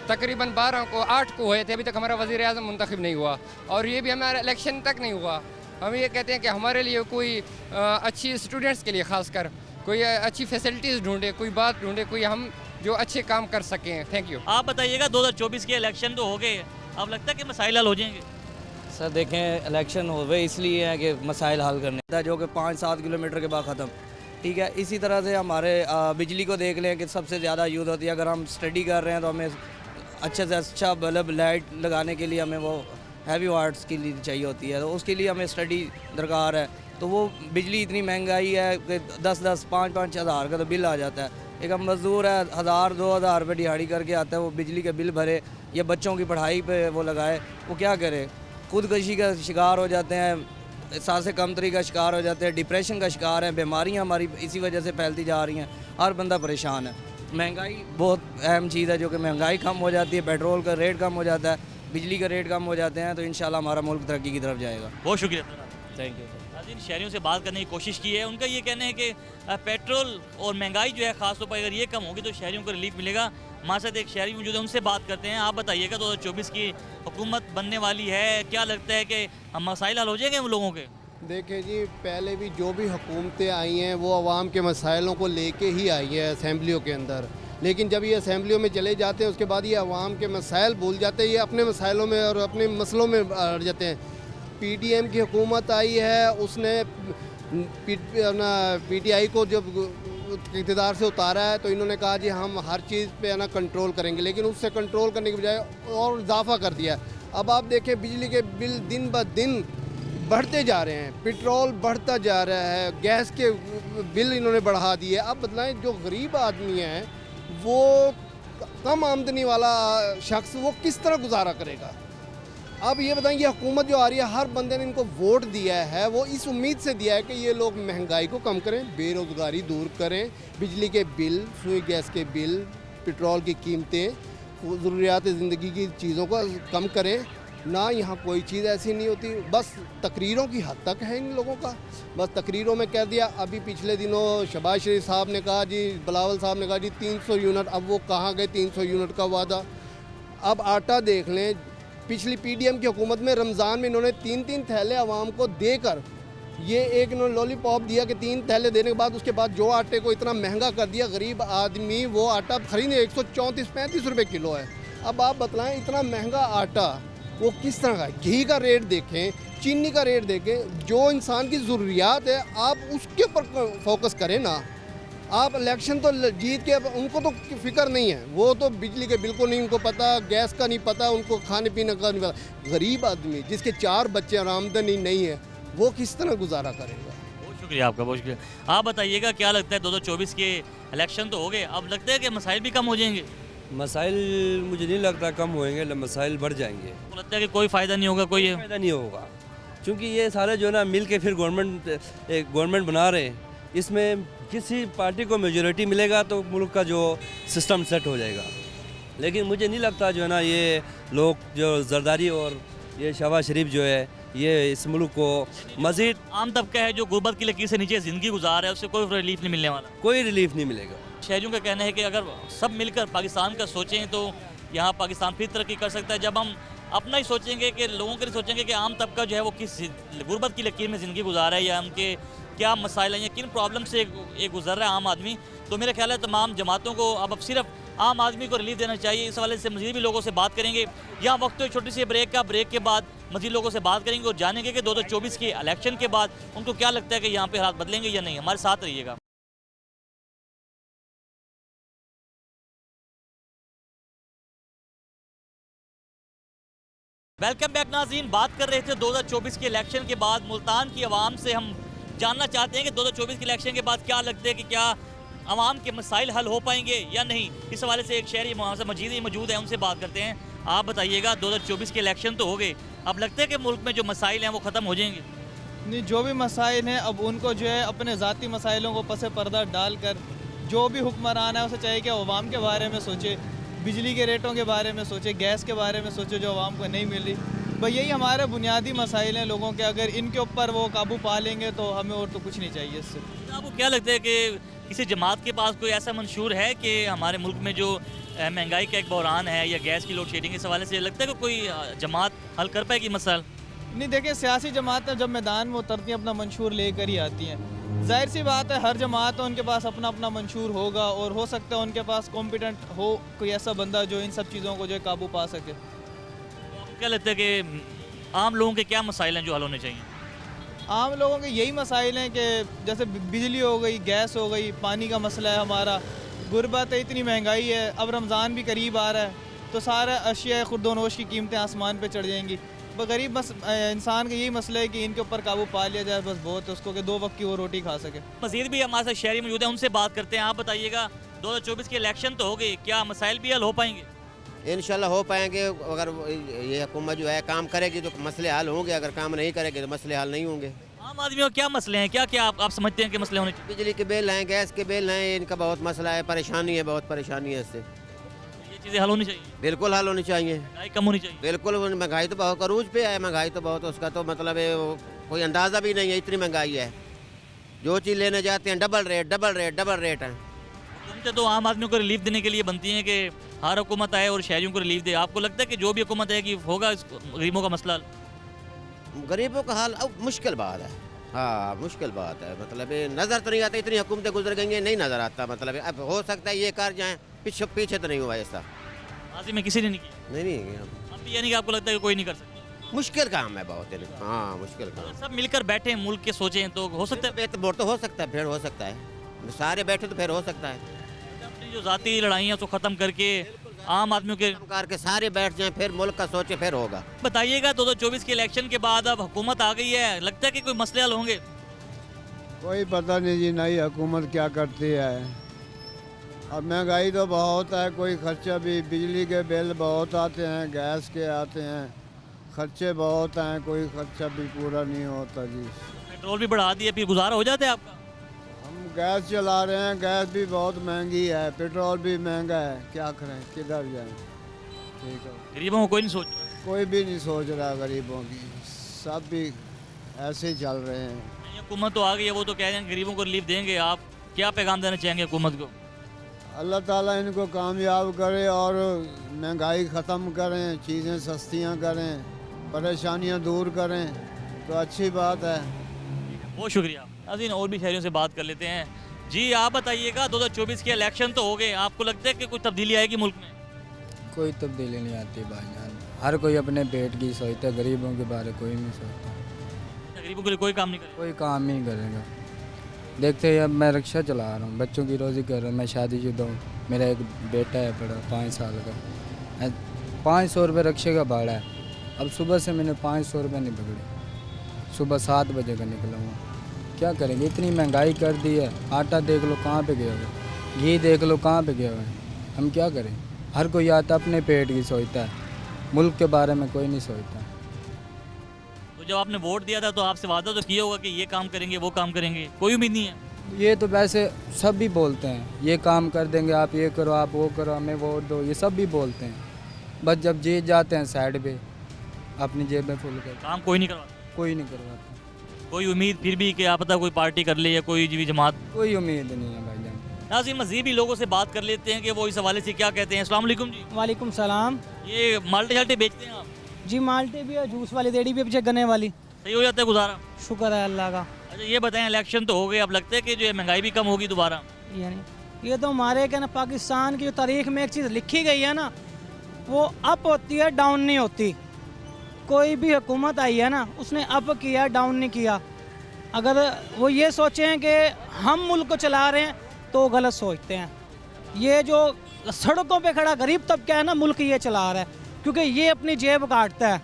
तकरीबन 8 को हुए थे, अभी तक हमारा वज़ीर-ए-आज़म मुंतखब नहीं हुआ, और ये भी हमारा इलेक्शन तक नहीं हुआ। हम ये कहते हैं कि हमारे लिए कोई अच्छी स्टूडेंट्स के लिए ख़ासकर कोई अच्छी फैसिलिटीज़ ढूंढे, कोई बात ढूंढे, कोई हम जो अच्छे काम कर सकें। Thank you. आप बताइएगा 2024 के इलेक्शन तो हो गए, अब लगता है कि मसाइल हल हो जाएंगे? सर देखें, इलेक्शन हो गए इसलिए है कि मसाइल हल करने था, जो कि 5-7 किलोमीटर के बाद ख़त्म। ठीक है, इसी तरह से हमारे बिजली को देख लें कि सबसे ज़्यादा यूज़ होती है। अगर हम स्टडी कर रहे हैं तो हमें अच्छे से अच्छा बल्ब लाइट लगाने के लिए हमें वो हैवी वाट्स की लिए चाहिए होती है, तो उसके लिए हमें स्टडी दरकार है। तो वो बिजली इतनी महंगाई है कि 10-10, 5-5 हज़ार का तो बिल आ जाता है। एक हम मज़दूर है 1000-2000 रुपये दिहाड़ी करके आता है, वो बिजली के बिल भरे या बच्चों की पढ़ाई पे वो लगाए, वो क्या करे? खुदकशी का शिकार हो जाते हैं, सांसें कमतरी का शिकार हो जाते हैं, डिप्रेशन का शिकार है, बीमारियां हमारी इसी वजह से फैलती जा रही हैं। हर बंदा परेशान है। महंगाई बहुत अहम चीज़ है, जो कि महंगाई कम हो जाती है, पेट्रोल का रेट कम हो जाता है, बिजली का रेट कम हो जाते हैं, तो इंशाल्लाह हमारा मुल्क तरक्की की तरफ जाएगा। बहुत शुक्रिया। Thank you. जिन शहरियों से बात करने की कोशिश की है, उनका ये कहना है कि पेट्रोल और महंगाई जो है ख़ास तौर पर अगर ये कम होगी तो शहरियों को रिलीफ मिलेगा। हमारे साथ एक शहरी मौजूद है, उनसे बात करते हैं। आप बताइएगा 2024 की हुकूमत बनने वाली है, क्या लगता है कि मसाइल हल हो जाएंगे उन लोगों के? देखिए जी, पहले भी जो भी हुकूमतें आई हैं वो आवाम के मसाइलों को लेके ही आई है असम्बलियों के अंदर, लेकिन जब ये असम्बलियों में चले जाते हैं उसके बाद ये आवाम के मसाइल भूल जाते हैं, ये अपने मसाइलों में और अपने मसलों में अड़ जाते हैं। PDM की हुकूमत आई है, उसने पीटीआई को जब इक़्तिदार से उतारा है तो इन्होंने कहा जी हम हर चीज़ पे है ना कंट्रोल करेंगे, लेकिन उससे कंट्रोल करने के बजाय और इजाफा कर दिया है। अब आप देखें बिजली के बिल दिन ब दिन बढ़ते जा रहे हैं, पेट्रोल बढ़ता जा रहा है, गैस के बिल इन्होंने बढ़ा दिए। अब बतलाएं जो गरीब आदमी है वो कम आमदनी वाला शख्स वो किस तरह गुजारा करेगा। अब ये बताएं, ये हुकूमत जो आ रही है हर बंदे ने इनको वोट दिया है, वो इस उम्मीद से दिया है कि ये लोग महंगाई को कम करें, बेरोज़गारी दूर करें, बिजली के बिल, सुई गैस के बिल, पेट्रोल की कीमतें, ज़रूरियात ज़िंदगी की चीज़ों को कम करें। ना यहाँ कोई चीज़ ऐसी नहीं होती, बस तकरीरों की हद तक है इन लोगों का, बस तकरीरों में कह दिया। अभी पिछले दिनों शहबाज शरीफ साहब ने कहा जी, बिलावल साहब ने कहा जी 300 यूनिट, अब वो कहाँ गए 300 यूनिट का वादा। अब आटा देख लें, पिछली पीडीएम की हुकूमत में रमज़ान में इन्होंने 3-3 थैले आवाम को देकर ये एक इन्होंने लॉलीपॉप दिया कि 3 थैले देने के बाद उसके बाद जो आटे को इतना महंगा कर दिया, गरीब आदमी वो आटा खरीदे 134-35 रुपये किलो है। अब आप बतलाएं इतना महंगा आटा वो किस तरह का है। घी का रेट देखें, चीनी का रेट देखें, जो इंसान की ज़रूरियात है आप उसके ऊपर फोकस करें ना। आप इलेक्शन तो जीत के, उनको तो फिक्र नहीं है, वो तो बिजली के बिल को नहीं उनको पता, गैस का नहीं पता, उनको खाने पीने का नहीं पता। गरीब आदमी जिसके 4 बच्चे और आमदनी नहीं है वो किस तरह गुजारा करेगा। बहुत शुक्रिया आपका, बहुत शुक्रिया। आप बताइएगा क्या लगता है 2024 के इलेक्शन तो हो गए, अब लगता है कि मसाइल भी कम हो जाएंगे? मसाइल मुझे नहीं लगता कम होएंगे, मसाइल बढ़ जाएंगे। तो लगता है कि कोई फ़ायदा नहीं होगा, कोई फ़ायदा नहीं होगा, क्योंकि ये सारे जो ना मिल के फिर गवर्नमेंट बना रहे हैं, इसमें किसी पार्टी को मेजॉरिटी मिलेगा तो मुल्क का जो सिस्टम सेट हो जाएगा। लेकिन मुझे नहीं लगता जो है ना ये लोग जो जरदारी और ये शहबाज शरीफ जो है ये इस मुल्क को मज़ीद, आम तबका है जो गुर्बत की लकीर से नीचे ज़िंदगी गुजार है, उससे कोई रिलीफ नहीं मिलने वाला। कोई रिलीफ नहीं मिलेगा। शहरियों का कहना है कि अगर सब मिलकर पाकिस्तान का सोचें तो यहाँ पाकिस्तान फिर तरक्की कर सकता है। जब हम अपना ही सोचेंगे कि लोगों के लिए सोचेंगे कि आम तबका जो है वो किस गुर्बत की लकीर में ज़िंदगी गुजार है या उनके क्या मसाइल हैं या किन प्रॉब्लम से एक गुजर रहा है आम आदमी, तो मेरा ख्याल है तमाम जमातों को अब सिर्फ आम आदमी को रिलीफ देना चाहिए। इस हवाले से मज़ीद भी लोगों से बात करेंगे। यहाँ वक्त तो एक छोटी सी ब्रेक का, ब्रेक के बाद मज़ीद लोगों से बात करेंगे और जानेंगे कि 2024 के इलेक्शन के बाद उनको क्या लगता है कि यहाँ पे हालात बदलेंगे या नहीं। हमारे साथ रहिएगा। वेलकम बैक नाज़रीन, बात कर रहे थे 2024 के इलेक्शन के बाद मुल्तान की आवाम से। हम जानना चाहते हैं कि 2024 के इलेक्शन के बाद क्या लगता है कि क्या आवाम के मसाइल हल हो पाएंगे या नहीं। इस हवाले से एक शहरी मौजूद है, उनसे बात करते हैं। आप बताइएगा 2024 के इलेक्शन तो हो गए, अब लगता है कि मुल्क में जो मसाइल हैं वो ख़त्म हो जाएंगे? नहीं, जो भी मसाइल हैं अब उनको जो है अपने ज़ाती मसाइलों को पसे पर्दा डालकर जो भी हुक्मरान है उसे चाहिए कि अवाम के बारे में सोचे, बिजली के रेटों के बारे में सोचे, गैस के बारे में सोचे जो आवाम को नहीं मिल रही। भाई यही हमारे बुनियादी मसाइल हैं लोगों के, अगर इनके ऊपर वो काबू पा लेंगे तो हमें और तो कुछ नहीं चाहिए इससे। आपको क्या लगता है कि किसी जमात के पास कोई ऐसा मंशूर है कि हमारे मुल्क में जो महंगाई का एक बहरान है या गैस की लोड शेडिंग, इस हवाले से लगता है कि कोई जमात हल कर पाएगी मसाइल? नहीं, देखिए सियासी जमातें जब मैदान में उतरती हैं अपना मंशूर लेकर ही आती हैं। जाहिर सी बात है हर जमात है उनके पास अपना अपना मंशूर होगा और हो सकता है उनके पास कॉम्पिटेंट हो कोई ऐसा बंदा जो इन सब चीज़ों को जो है काबू पा सके। क्या लगता है कि आम लोगों के क्या मसाइल हैं जो हल होने चाहिए? आम लोगों के यही मसाइल हैं कि जैसे बिजली हो गई, गैस हो गई, पानी का मसला है हमारा, गुर्बत है, इतनी महंगाई है, अब रमज़ान भी करीब आ रहा है तो सारा अशिया खुर्दोनोश की कीमतें आसमान पे चढ़ जाएंगी। गरीब इंसान का यही मसला है कि इनके ऊपर काबू पा लिया जाए, बस बहुत है उसको कि 2 वक्त की वो रोटी खा सके। मज़ीद भी हमारे साथ शहरी मौजूद हैं, उनसे बात करते हैं। आप बताइएगा 2024 के इलेक्शन तो हो गए, क्या मसाइल भी हल हो पाएंगे? इंशाल्लाह हो पाएंगे, अगर ये हुकूमत जो है काम करेगी तो मसले हल होंगे, अगर काम नहीं करेगी तो मसले हल नहीं होंगे। आम आदमियों क्या मसले हैं, क्या क्या आप समझते हैं कि मसले होने चाहिए? बिजली के बिल हैं, गैस के बिल हैं, इनका बहुत मसला है, परेशानी है, बहुत परेशानी है इससे। ये चीज़ें हल होनी चाहिए? बिल्कुल हल होनी चाहिए, महंगाई कम होनी चाहिए। बिल्कुल। महंगाई तो बहुत अरूज पे है, महंगाई तो बहुत, उसका तो मतलब है कोई अंदाज़ा भी नहीं है, इतनी महंगाई है। जो चीज़ लेने जाते हैं डबल रेट है। हुकूमतें तो आम आदमियों को रिलीफ देने के लिए बनती हैं कि हर हुकूमत आए और शहरियों को रिलीफ दे। आपको लगता है कि जो भी हुकूमत है कि होगा गरीबों का मसला? गरीबों का हाल अब मुश्किल बात है, हाँ मुश्किल बात है। मतलब नज़र तो नहीं आता, इतनी हुकूमतें गुजर गई हैं, नहीं नज़र आता। मतलब अब हो सकता है ये कर जाएँ, पीछे तो नहीं हुआ ऐसा। माजी में किसी ने नहीं किया? नहीं किया। अब भी यानी कि आपको लगता है कि कोई नहीं कर सकता? मुश्किल काम है बहुत, हाँ मुश्किल काम। सब मिलकर बैठे मुल्क के सोचें तो हो सकता है। वोट तो हो सकता है, फिर हो सकता है, सारे बैठे तो फिर हो सकता है। अपनी जो जाती लड़ाइयाँ उसको ख़त्म करके आम आदमियों के करके सारे बैठ जाएं, फिर मुल्क का सोचे, फिर होगा। बताइएगा 2024 के इलेक्शन के बाद अब हुकूमत आ गई है, लगता है कि कोई मसले हल होंगे? कोई पता नहीं जी, नई हुकूमत क्या करती है। अब महंगाई तो बहुत है, कोई खर्चा भी, बिजली के बिल बहुत आते हैं, गैस के आते हैं, खर्चे बहुत हैं, कोई खर्चा भी पूरा नहीं होता जी। पेट्रोल भी बढ़ा दिया, फिर गुजारा हो जाता है आपका? हम गैस चला रहे हैं, गैस भी बहुत महंगी है, पेट्रोल भी महंगा है, क्या करें, किधर जाएं? ठीक है, गरीबों को कोई नहीं सोच, कोई भी नहीं सोच रहा गरीबों की, सब भी ऐसे ही चल रहे हैं। हुकूमत तो आ गई है, वो तो कह रहे हैं गरीबों को रिलीफ देंगे। आप क्या पैगाम देना चाहेंगे हुकूमत को? अल्लाह ताला इनको कामयाब करे और महंगाई ख़त्म करें, चीज़ें सस्तियां करें, परेशानियां दूर करें, तो अच्छी बात है। बहुत शुक्रिया। नाज़रीन, और भी शहरियों से बात कर लेते हैं। जी आप बताइएगा, 2024 के इलेक्शन तो हो गए, आपको लगता है कि कोई तब्दीली आएगी मुल्क में? कोई तब्दीली नहीं आती भाईजान, हर कोई अपने पेट की सोचता है, गरीबों के बारे कोई नहीं सोचता। गरीबों के लिए कोई काम नहीं करेगा? कोई काम ही करेगा। देखते हैं, अब मैं रिक्शा चला रहा हूँ, बच्चों की रोज़ी कर रहा हूँ, मैं शादीशुदा हूँ, मेरा एक बेटा है बड़ा 5 साल का, 500 रुपये रिक्शे का भाड़ा है। अब सुबह से मैंने 500 रुपये नहीं पकड़े, सुबह 7 बजे का निकला हूँ। क्या करेंगे, इतनी महंगाई कर दी है, आटा देख लो कहाँ पे गया हुआ है, घी देख लो कहाँ पे गया हुआ है, हम क्या करें? हर कोई आता अपने पेट की सोचता है, मुल्क के बारे में कोई नहीं सोचता। तो जब आपने वोट दिया था तो आपसे वादा तो किया होगा कि ये काम करेंगे, वो काम करेंगे, कोई उम्मीद नहीं है? ये तो वैसे सब भी बोलते हैं, ये काम कर देंगे, आप ये करो, आप वो करो, हमें वोट दो, ये सब भी बोलते हैं, बस जब जीत जाते हैं साइड पे अपनी जेब में फुल कर। काम कोई नहीं करवाता? कोई नहीं करवाता। कोई उम्मीद फिर भी कि आप पता कोई पार्टी कर ले या कोई भी जमात? कोई उम्मीद नहीं है भाईजान। नाज़रीन, मज़ीद भी लोगों से बात कर लेते हैं कि वो इस हवाले से क्या कहते हैं। अस्सलाम वालेकुम जी। वालेकुम सलाम। ये माल्टे शाल्टे बेचते हैं आप? जी माल्टे भी और जूस वाली रेडी भी, पीछे गन्ने वाली। सही हो जाता है गुजारा? शुक्र है अल्लाह का। अच्छा ये बताएं, इलेक्शन तो हो गए, अब लगता है कि जो है महंगाई भी कम होगी दोबारा? यानी ये तो हमारे क्या ना, पाकिस्तान की जो तारीख में एक चीज़ लिखी गई है ना, वो अप होती है, डाउन नहीं होती। कोई भी हुकूमत आई है ना, उसने अप किया, डाउन नहीं किया। अगर वो ये सोचें कि हम मुल्क को चला रहे हैं तो गलत सोचते हैं। ये जो सड़कों पे खड़ा गरीब तबका है ना, मुल्क ये चला रहा है, क्योंकि ये अपनी जेब काटता है,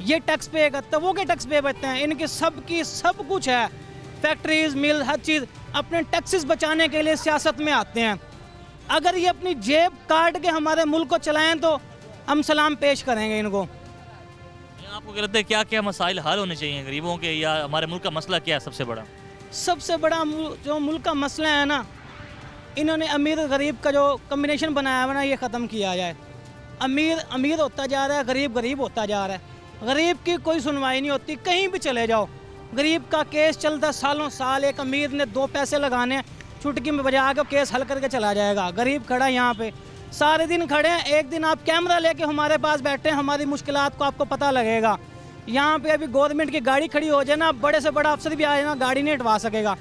ये टैक्स पे करता है, वो के टैक्स पे करते हैं, इनके सब कुछ है, फैक्ट्रीज, मिल, हर चीज़ अपने टैक्सेस बचाने के लिए सियासत में आते हैं। अगर ये अपनी जेब काट के हमारे मुल्क को चलाएं तो हम सलाम पेश करेंगे इनको। आपको क्या लगता है क्या क्या मसाइल हल होने चाहिए गरीबों के, या हमारे मुल्क का मसला क्या है सबसे बड़ा? सबसे बड़ा जो मुल्क का मसला है ना, इन्होंने अमीर गरीब का जो कम्बिनेशन बनाया हुआ ना, ये ख़त्म किया जाए। अमीर अमीर होता जा रहा है, गरीब गरीब होता जा रहा है। गरीब की कोई सुनवाई नहीं होती, कहीं भी चले जाओ गरीब का केस चलता है सालों साल। एक अमीर ने 2 पैसे लगाने, चुटकी में बजा के केस हल करके चला जाएगा। गरीब खड़ा यहाँ पे सारे दिन खड़े हैं, एक दिन आप कैमरा लेके हमारे पास बैठे हैं, हमारी मुश्किलात को आपको पता लगेगा। यहाँ पे अभी गवर्नमेंट की गाड़ी खड़ी हो जाए ना, बड़े से बड़ा अफसर भी आ जाए ना, गाड़ी नहीं हटवा सकेगा।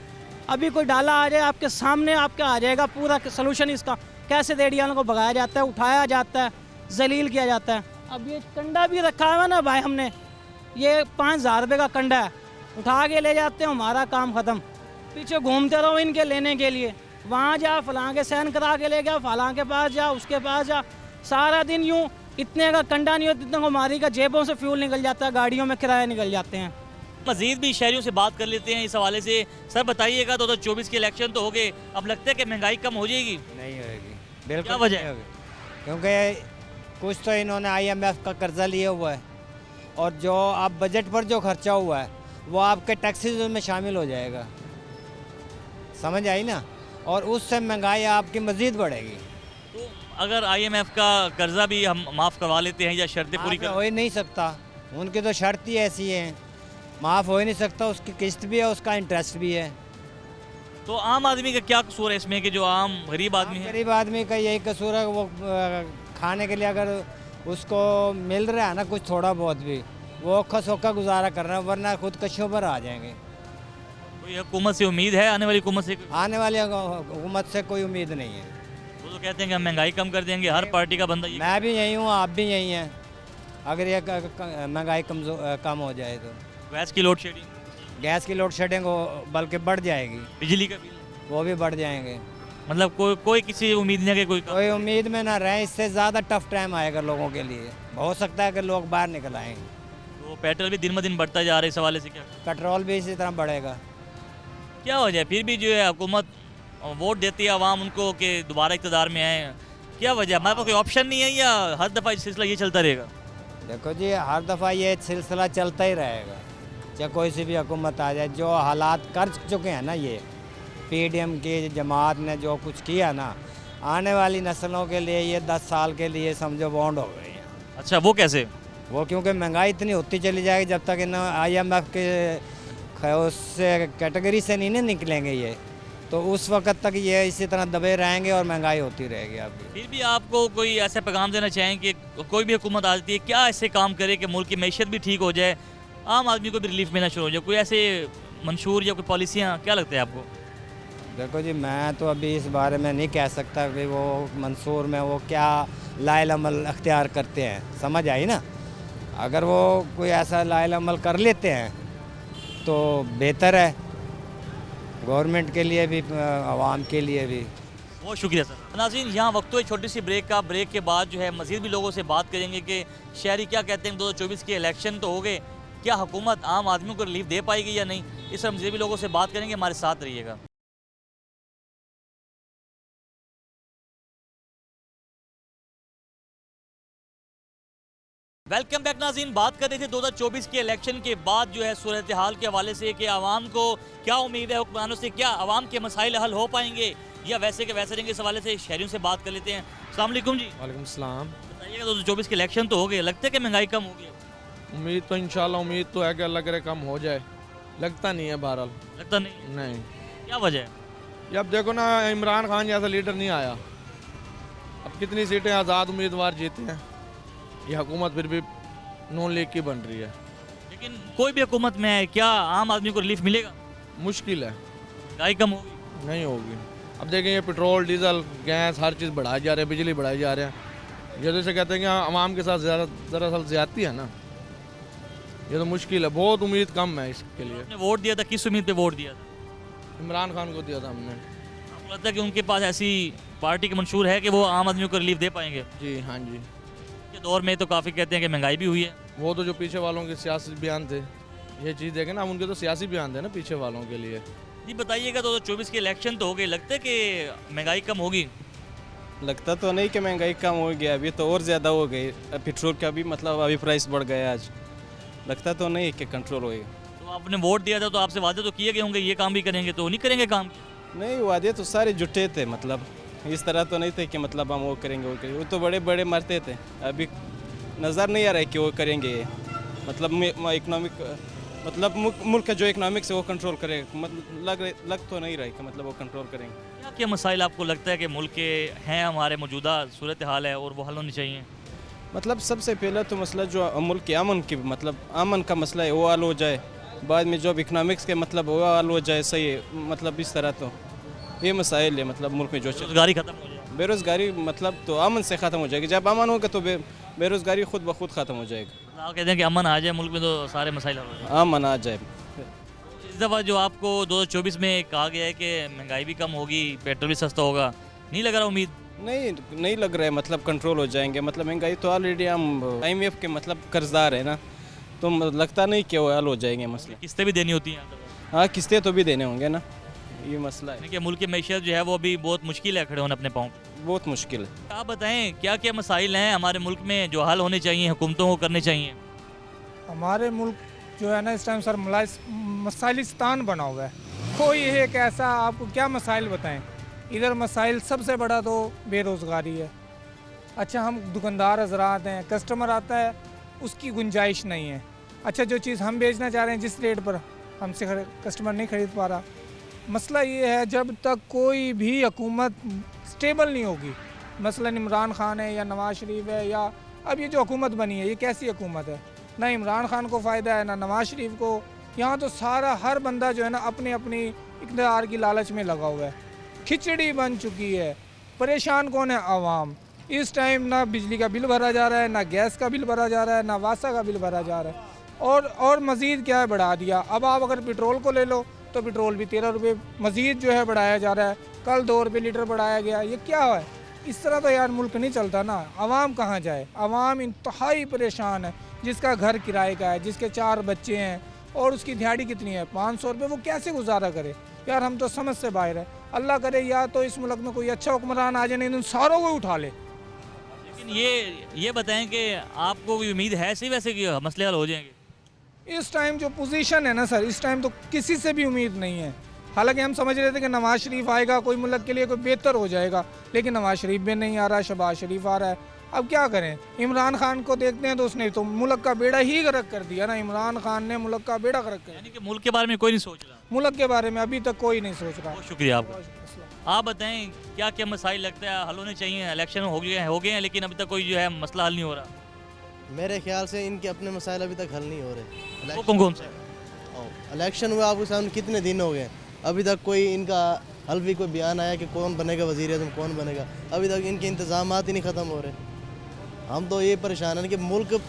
अभी कोई डाला आ जाए आपके सामने, आपके आ जाएगा पूरा सोल्यूशन इसका, कैसे रेडियालों को भगाया जाता है, उठाया जाता है, जलील किया जाता है। अब ये कंडा भी रखा हुआ ना भाई हमने, ये 5000 रुपये का कंडा है, उठा के ले जाते हैं, हमारा काम ख़त्म। पीछे घूमते रहो इनके लेने के लिए, वहाँ जा फलां के सहन करा के ले गया, फलां के पास जा, उसके पास जा, सारा दिन यूँ। इतने का कंडा नहीं होता, इतने को मारी का जेबों से फ्यूल निकल जाता है, गाड़ियों में किराए निकल जाते हैं। मजीद भी शहरियों से बात कर लेते हैं इस हवाले से। सर बताइएगा, 2024 के इलेक्शन तो हो गए, अब लगता है कि महंगाई कम हो जाएगी? नहीं होगी, बिल्कुल क्या वजह है? क्योंकि कुछ तो इन्होंने IMF का कर्जा लिया हुआ है, और जो आप बजट पर जो खर्चा हुआ है वो आपके टैक्सेस में शामिल हो जाएगा, समझ आई ना, और उससे महंगाई आपकी मज़ीद बढ़ेगी। तो अगर IMF का कर्जा भी हम माफ़ करवा लेते हैं या शर्तें पूरी कर? हो ही नहीं सकता, उनकी तो शर्त ही ऐसी है, माफ़ हो ही नहीं सकता, उसकी किस्त भी है, उसका इंटरेस्ट भी है। तो आम आदमी का क्या कसूर है इसमें कि जो आम गरीब आदमी है? गरीब आदमी का यही कसूर है, वो खाने के लिए अगर उसको मिल रहा है ना कुछ थोड़ा बहुत भी, वो औखा सौखा गुजारा कर रहा है, वरना खुदकशियों पर आ जाएंगे। कोई हुकूमत से उम्मीद है आने वाली हुकूमत से? आने वाली हुकूमत से कोई उम्मीद नहीं है। वो तो कहते हैं कि हम महंगाई कम कर देंगे, हर पार्टी का बंदा। मैं भी यही हूँ, आप भी यही हैं, अगर ये महंगाई कम हो जाए तो। गैस की लोड शेडिंग, गैस की लोड शेडिंग बल्कि बढ़ जाएगी, बिजली का बिल, वो भी बढ़ जाएंगे। मतलब कोई किसी उम्मीद नहीं है कि कोई उम्मीद में ना रहे, इससे ज़्यादा टफ टाइम आएगा लोगों के लिए। हो सकता है कि लोग बाहर निकल आएंगे। तो पेट्रोल भी दिन ब दिन बढ़ता जा रहा है, इस हवाले से क्या पेट्रोल भी इसी तरह बढ़ेगा। क्या हो जाए फिर भी जो है हुकूमत वोट देती है आवाम उनको कि दोबारा इक़्तिदार में आए, क्या वजह? हमारे पास कोई ऑप्शन नहीं है या हर दफ़ा सिलसिला ये चलता रहेगा? देखो जी, हर दफ़ा ये सिलसिला चलता ही रहेगा, चाहे कोई सी भी हुकूमत आ जाए। जो हालात कर चुके हैं ना ये पीडीएम की जमात ने जो कुछ किया ना, आने वाली नस्लों के लिए ये 10 साल के लिए समझो बॉन्ड हो गई है। अच्छा, वो कैसे? वो क्योंकि महंगाई इतनी होती चली जाएगी जब तक इन IMF के उससे कैटेगरी से नहीं निकलेंगे ये, तो उस वक्त तक ये इसी तरह दबे रहेंगे और महंगाई होती रहेगी आपकी। फिर भी आपको कोई ऐसा पैगाम देना चाहें कि कोई भी हुकूमत आती है क्या ऐसे काम करे कि मुल्क की मैशत भी ठीक हो जाए, आम आदमी को भी रिलीफ मिलना शुरू हो जाए? कोई ऐसे मंशूर या कोई पॉलिसियाँ क्या लगता है आपको? देखो जी, मैं तो अभी इस बारे में नहीं कह सकता कि वो मंसूर में वो क्या लाइल अमल अख्तियार करते हैं, समझ आई ना? अगर वो कोई ऐसा लाइल अमल कर लेते हैं तो बेहतर है, गवर्नमेंट के लिए भी, आवाम के लिए भी। बहुत शुक्रिया सर। नाज़रीन, यहाँ वक्त एक छोटी सी ब्रेक का, ब्रेक के बाद जो है मज़ीद भी लोगों से बात करेंगे कि शहरी क्या कहते हैं। 2024 के इलेक्शन तो हो गए, क्या हुकूमत आम आदमियों को रिलीफ दे पाएगी या नहीं, इस पर मज़ीद भी लोगों से बात करेंगे। हमारे साथ रहिएगा। वेलकम बैक नाज़रीन, बात कर रहे थे 2024 के इलेक्शन के बाद जो है सूरत हाल के हवाले से कि आवाम को क्या उम्मीद है हुक्मरानों से, क्या आवाम के मसाइल हल हो पाएंगे या वैसे के वैसे रहेंगे। इस हवाले से शहरियों से बात कर लेते हैं। अस्सलाम वालेकुम जी। वालेकुम सलाम। बताइएगा, 2024 के इलेक्शन तो हो गए, लगता है कि महंगाई कम होगी? उम्मीद तो इंशाल्लाह उम्मीद तो है कि अल्लाह करे कम हो जाए, लगता नहीं है बहरहाल। लगता नहीं? नहीं। क्या वजह है? ये अब देखो ना, इमरान खान जैसा लीडर नहीं आया, अब कितनी सीटें आज़ाद उम्मीदवार जीते हैं, ये हुकूमत फिर भी नून लीग की बन रही है। लेकिन कोई भी हुकूमत में है, क्या आम आदमी को रिलीफ मिलेगा? मुश्किल है। महंगाई कम होगी? नहीं होगी। अब देखें, ये पेट्रोल, डीजल, गैस, हर चीज़ बढ़ाई जा रही है, बिजली बढ़ाई जा रहे हैं। ये तो इसे कहते हैं कि आवाम के साथ दरअसल ज़्यादती है ना, ये तो मुश्किल है, बहुत उम्मीद कम है इसके लिए। आपने वोट दिया था, किस उम्मीद पे वोट दिया था? इमरान खान को दिया था हमने। आपको लगता है कि उनके पास ऐसी पार्टी के मंशूर है कि वो आम आदमियों को रिलीफ दे पाएंगे? जी हाँ जी। के दौर में तो काफ़ी कहते हैं कि महंगाई भी हुई है। वो तो जो पीछे वालों के सियासी बयान थे, ये चीज़ देखें ना, उनके तो सियासी बयान थे ना पीछे वालों के लिए। जी बताइएगा, 2024 के इलेक्शन तो हो गए, लगता है कि महंगाई कम होगी? लगता तो नहीं कि महंगाई कम हो गई, अभी तो और ज़्यादा हो गई। पेट्रोल का भी मतलब अभी प्राइस बढ़ गया आज, लगता तो नहीं कि कंट्रोल होएगा। तो आपने वोट दिया था तो आपसे वादे तो किए गए होंगे ये काम भी करेंगे, तो नहीं करेंगे काम? नहीं, वादे तो सारे जुटे थे, मतलब इस तरह तो नहीं थे कि मतलब हम वो करेंगे। वो तो बड़े बड़े मरते थे, अभी नज़र नहीं आ रहा है कि वो करेंगे। मतलब इकोनॉमिक, मतलब मुल्क का जो इकोनॉमिक्स है वो कंट्रोल करेगा, मतलब लग तो नहीं रहा है कि मतलब वो कंट्रोल करेंगे। क्या क्या मसाइल आपको लगता है कि मुल्क के हैं, हमारे मौजूदा सूरत हाल है और वो हल होनी चाहिए? मतलब सबसे पहला तो मसला जो मुल्क के अमन की, मतलब अमन का मसला है वो हल हो जाए, बाद में जो इकोनॉमिक्स के मतलब वो हल हो जाए, सही है। मतलब इस तरह तो ये मसाइल है, मतलब मुल्क में जो बेरोजगारी खत्म हो जाए। बेरोजगारी मतलब तो अमन से ख़त्म हो जाएगी, जब अमन होगा तो बेरोजगारी खुद ब खुद ख़त्म हो जाएगी। आप कहते हैं कि अमन आ जाए मुल्क में तो सारे मसाइल हल हो जाए। अमन आ जाए। इस दफ़ा जो आपको 2024 में कहा गया है कि महंगाई भी कम होगी, पेट्रोल भी सस्ता होगा, नहीं लग रहा उम्मीद? नहीं लग रहा है, मतलब कंट्रोल हो जाएंगे। मतलब महंगाई तो ऑलरेडी हम IMF के मतलब कर्जदार है ना, तो लगता नहीं कि वो हल हो जाएंगे मसले। किस्तें भी देनी होती हैं? हाँ, किस्तें तो भी देने होंगे ना, ये मसला है कि मुल्क की मैशत जो है वो अभी बहुत मुश्किल है खड़े होने अपने पाँव पे। बहुत मुश्किल है। आप बताएं क्या क्या मसाइल हैं हमारे मुल्क में जो हल होने चाहिए, हुकूमतों को करने चाहिए? हमारे मुल्क जो है ना इस टाइम सर मसाइलिस्तान बना हुआ है। कोई एक ऐसा आपको क्या मसाइल बताएं? इधर मसाइल सबसे बड़ा तो बेरोज़गारी है। अच्छा, हम दुकानदार हजरात हैं, कस्टमर आता है उसकी गुंजाइश नहीं है। अच्छा, जो चीज़ हम बेचना चाह रहे हैं जिस रेट पर, हमसे कस्टमर नहीं ख़रीद पा रहा। मसला ये है, जब तक कोई भी हुकूमत स्टेबल नहीं होगी, मसलन इमरान खान है या नवाज शरीफ है, या अब ये जो हुकूमत बनी है ये कैसी हुकूमत है? ना इमरान खान को फ़ायदा है ना नवाज शरीफ को। यहाँ तो सारा हर बंदा जो है ना अपनी अपनी इक़्तिदार की लालच में लगा हुआ है। खिचड़ी बन चुकी है। परेशान कौन है? आवाम। इस टाइम ना बिजली का बिल भरा जा रहा है, ना गैस का बिल भरा जा रहा है, ना वासा का बिल भरा जा रहा है। और मज़ीद क्या है बढ़ा दिया। अब आप अगर पेट्रोल को ले लो तो पेट्रोल भी 13 रुपये मज़ीद जो है बढ़ाया जा रहा है। कल 2 रुपये लीटर बढ़ाया गया। ये क्या है? इस तरह तो यार मुल्क नहीं चलता ना। आवाम कहाँ जाए? आवाम इंतहाई परेशान है। जिसका घर किराए का है, जिसके 4 बच्चे हैं और उसकी दिहाड़ी कितनी है 500 रुपये, वो कैसे गुजारा करे? यार हम तो समझ से बाहर है। अल्लाह करे या तो इस मुल्क में कोई अच्छा हुक्मरान आ जाए, नहीं इन सारों को उठा ले। लेकिन ये बताएं कि आपको कोई उम्मीद है ऐसे वैसे कि मसले हल हो जाएंगे? इस टाइम जो पोजीशन है ना सर, इस टाइम तो किसी से भी उम्मीद नहीं है। हालांकि हम समझ रहे थे कि नवाज शरीफ आएगा, कोई मुल्क के लिए कोई बेहतर हो जाएगा, लेकिन नवाज शरीफ भी नहीं आ रहा, शहबाज शरीफ आ रहा है। अब क्या करें? इमरान खान को देखते हैं तो उसने तो मुल्क का बेड़ा ही गर्क कर दिया ना। इमरान खान ने मुल्क का बेड़ा गर्क कर दिया। यानी कि मुल्क के बारे में कोई नहीं सोच रहा? मुल्क के बारे में अभी तक कोई नहीं सोच रहा। बहुत शुक्रिया आपका। आप बताएं क्या क्या मसाइल लगता है हल होने चाहिए? इलेक्शन हो गए हैं लेकिन अभी तक कोई जो है मसला हल नहीं हो रहा। मेरे ख्याल से इनके अपने मसाइल अभी तक हल नहीं हो रहे। वो कौन से? इलेक्शन हुआ आपके सामने कितने दिन हो गए, अभी तक कोई इनका हल भी कोई बयान आया कि कौन बनेगा वज़ीर आज़म, कौन बनेगा? अभी तक इनके इंतज़ामात ही नहीं ख़त्म हो रहे। हम तो ये परेशान हैं कि मुल्क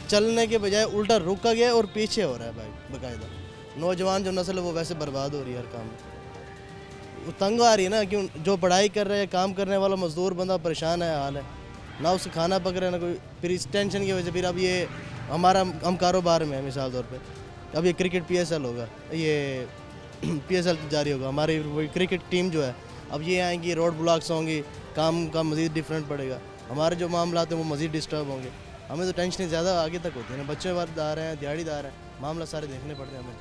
चलने के बजाय उल्टा रुका गया और पीछे हो रहा है भाई बाकायदा। नौजवान जो नस्ल है वो वैसे बर्बाद हो रही है हर काम में। वो तंग आ रही है ना, क्यों? जो पढ़ाई कर रहे हैं, काम करने वाला मज़दूर बंदा परेशान है, हाल है ना, उससे खाना पक रहा है ना कोई। फिर इस टेंशन की वजह से फिर अब ये हम कारोबार में है, मिसाल तौर पे अब ये क्रिकेट PSL होगा, ये PSL जारी होगा, हमारी वही क्रिकेट टीम जो है अब ये आएंगी, रोड ब्लॉक्स होंगी, काम का मज़ीद डिफरेंट पड़ेगा, हमारे जो मामला हैं वो मज़ीद डिस्टर्ब होंगे। हमें तो टेंशन ज़्यादा आगे तक होती है ना, बच्चे दार हैं, दिहाड़ीदार हैं, मामला सारे देखने पड़ते हैं हमें।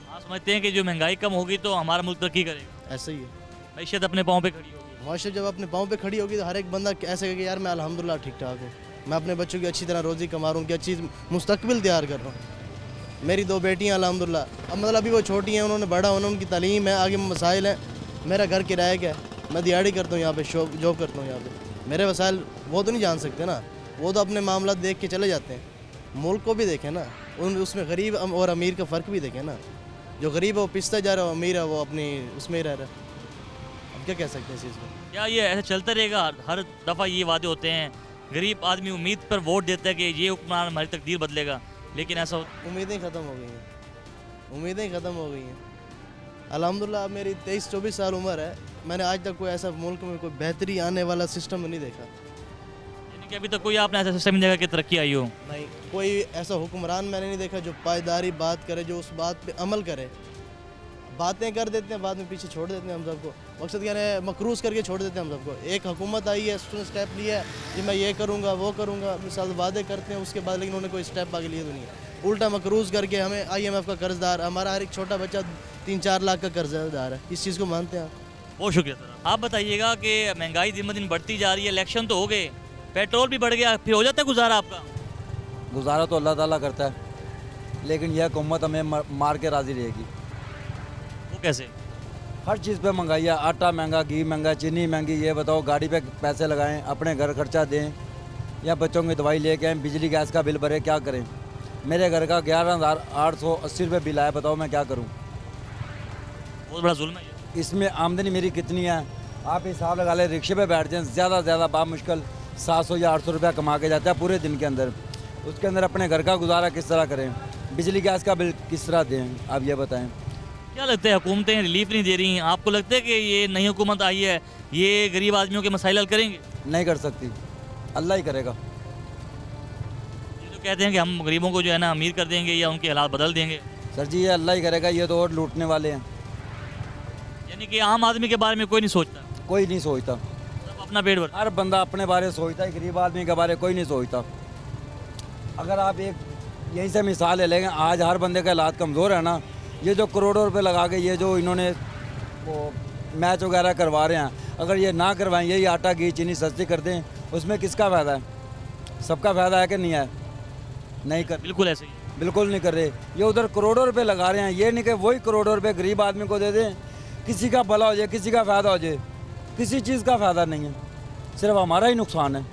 आप समझते हैं कि जो महंगाई कम होगी तो हमारा मुल्क तरक्की करेगा? ऐसा ही है, मैशत अपने पाँव पे खड़ी होगी। माशा जब अपने पाँव पे खड़ी होगी तो हर एक बंदा ऐसे कहेगा यार मैं अल्हम्दुलिल्लाह ठीक ठाक हूँ, मैं अपने बच्चों की अच्छी तरह रोज़ी कमा रहा हूँ, उनकी अच्छी मुस्तकबिल तैयार कर रहा हूँ। मेरी 2 बेटियाँ अल्हम्दुलिल्लाह, अब मतलब अभी वो छोटी हैं, उन्होंने बड़ा होना, उनकी तालीम है, आगे मसाइल हैं। मेरा घर किराए का है, मैं दिहाड़ी करता हूँ यहाँ पे, जॉब करता हूँ यहाँ पे, मेरे वसाइल वो तो नहीं जान सकते ना, वो तो अपने मामला देख के चले जाते हैं। मुल्क को भी देखें ना, उसमें गरीब और अमीर का फ़र्क भी देखें ना। जो गरीब है वो पिसता जा रहा है, अमीर है वो अपनी उसमें ही रह रहा है। अब क्या कह सकते हैं इस चीज़ को? क्या ये ऐसा चलता रहेगा? हर दफ़ा ये वादे होते हैं, गरीब आदमी उम्मीद पर वोट देता है कि ये हुक्मरान हमारी तकदीर बदलेगा, लेकिन ऐसा उम्मीदें ख़त्म हो गई हैं, उम्मीदें ख़त्म हो गई हैं। अल्हम्दुलिल्लाह मेरी 23-24 साल उम्र है, मैंने आज तक कोई ऐसा मुल्क में कोई बेहतरी आने वाला सिस्टम नहीं देखा। यानी कि अभी तक कोई आपने ऐसा सिस्टम नहीं देखा कि तरक्की आई हो? नहीं, कोई ऐसा हुक्मरान मैंने नहीं देखा जो पायदारी बात करे, जो उस बात पे अमल करे। बातें कर देते हैं, बाद में पीछे छोड़ देते हैं हम सबको, मकसद क्या है मकरूज़ करके छोड़ देते हैं हम सबको। एक हुकूमत आई है, उसने स्टेप लिया है कि मैं ये करूँगा वो करूँगा, मिसाल वादे करते हैं, उसके बाद लेकिन उन्होंने कोई स्टेप आगे लिए तो नहीं है। उल्टा मकरूज़ करके हमें IMF का कर्जदार, हमारा हर एक छोटा बच्चा 3-4 लाख का कर्जदार है। इस चीज़ को मानते हैं आप? बहुत शुक्रिया सर। आप बताइएगा कि महंगाई दिन ब दिन बढ़ती जा रही है, इलेक्शन तो हो गए, पेट्रोल भी बढ़ गया, फिर हो जाता है गुजारा आपका? गुजारा तो अल्लाह ताला करता है, लेकिन यह हुकूमत हमें मार के राज़ी रहेगी। वो कैसे? हर चीज़ पे महंगाई है, आटा महंगा, घी महंगा, चीनी महंगी। ये बताओ गाड़ी पे पैसे लगाएं, अपने घर खर्चा दें या बच्चों की दवाई लेके आएँ, बिजली गैस का बिल भरें, क्या करें? मेरे घर का 11,880 रुपये बिल आया, बताओ मैं क्या करूं? बहुत बड़ा जुल्म है ये। इसमें आमदनी मेरी कितनी है आप हिसाब लगा लें। रिक्शे पे बैठ जाएं, ज़्यादा से ज़्यादा बामुश्किल 700 या 800 रुपया कमा के जाता है पूरे दिन के अंदर। उसके अंदर अपने घर का गुजारा किस तरह करें? बिजली गैस का बिल किस तरह दें? आप ये बताएँ। क्या लगता है हुकूमतें रिलीफ नहीं दे रही? आपको लगता है कि ये नई हुकूमत आई है, ये गरीब आदमियों के मसाइल हल करेंगे? नहीं कर सकती, अल्लाह ही करेगा। कहते हैं कि हम गरीबों को जो है ना अमीर कर देंगे या उनके हालात बदल देंगे। सर जी ये अल्लाह ही करेगा, ये तो और लूटने वाले हैं। यानी कि आम आदमी के बारे में कोई नहीं सोचता? कोई नहीं सोचता, सब अपना पेट भर। हर बंदा अपने बारे में सोचता है, गरीब आदमी के बारे में कोई नहीं सोचता। अगर आप एक यहीं से मिसाल ले लेंगे, आज हर बंदे का हालात कमज़ोर है ना, ये जो करोड़ों रुपए लगा के ये जो इन्होंने वो मैच वगैरह करवा रहे हैं, अगर ये ना करवाएं, यही आटा घी चीनी सस्ती कर दें, उसमें किसका फ़ायदा है? सबका फ़ायदा है कि नहीं है? नहीं कर, बिल्कुल ऐसे ही, बिल्कुल नहीं कर रहे। ये उधर करोड़ों रुपए लगा रहे हैं, ये नहीं कि वही करोड़ों रुपए गरीब आदमी को दे दें, किसी का भला हो जाए, किसी का फ़ायदा हो जाए। किसी चीज़ का फ़ायदा नहीं है, सिर्फ हमारा ही नुकसान है।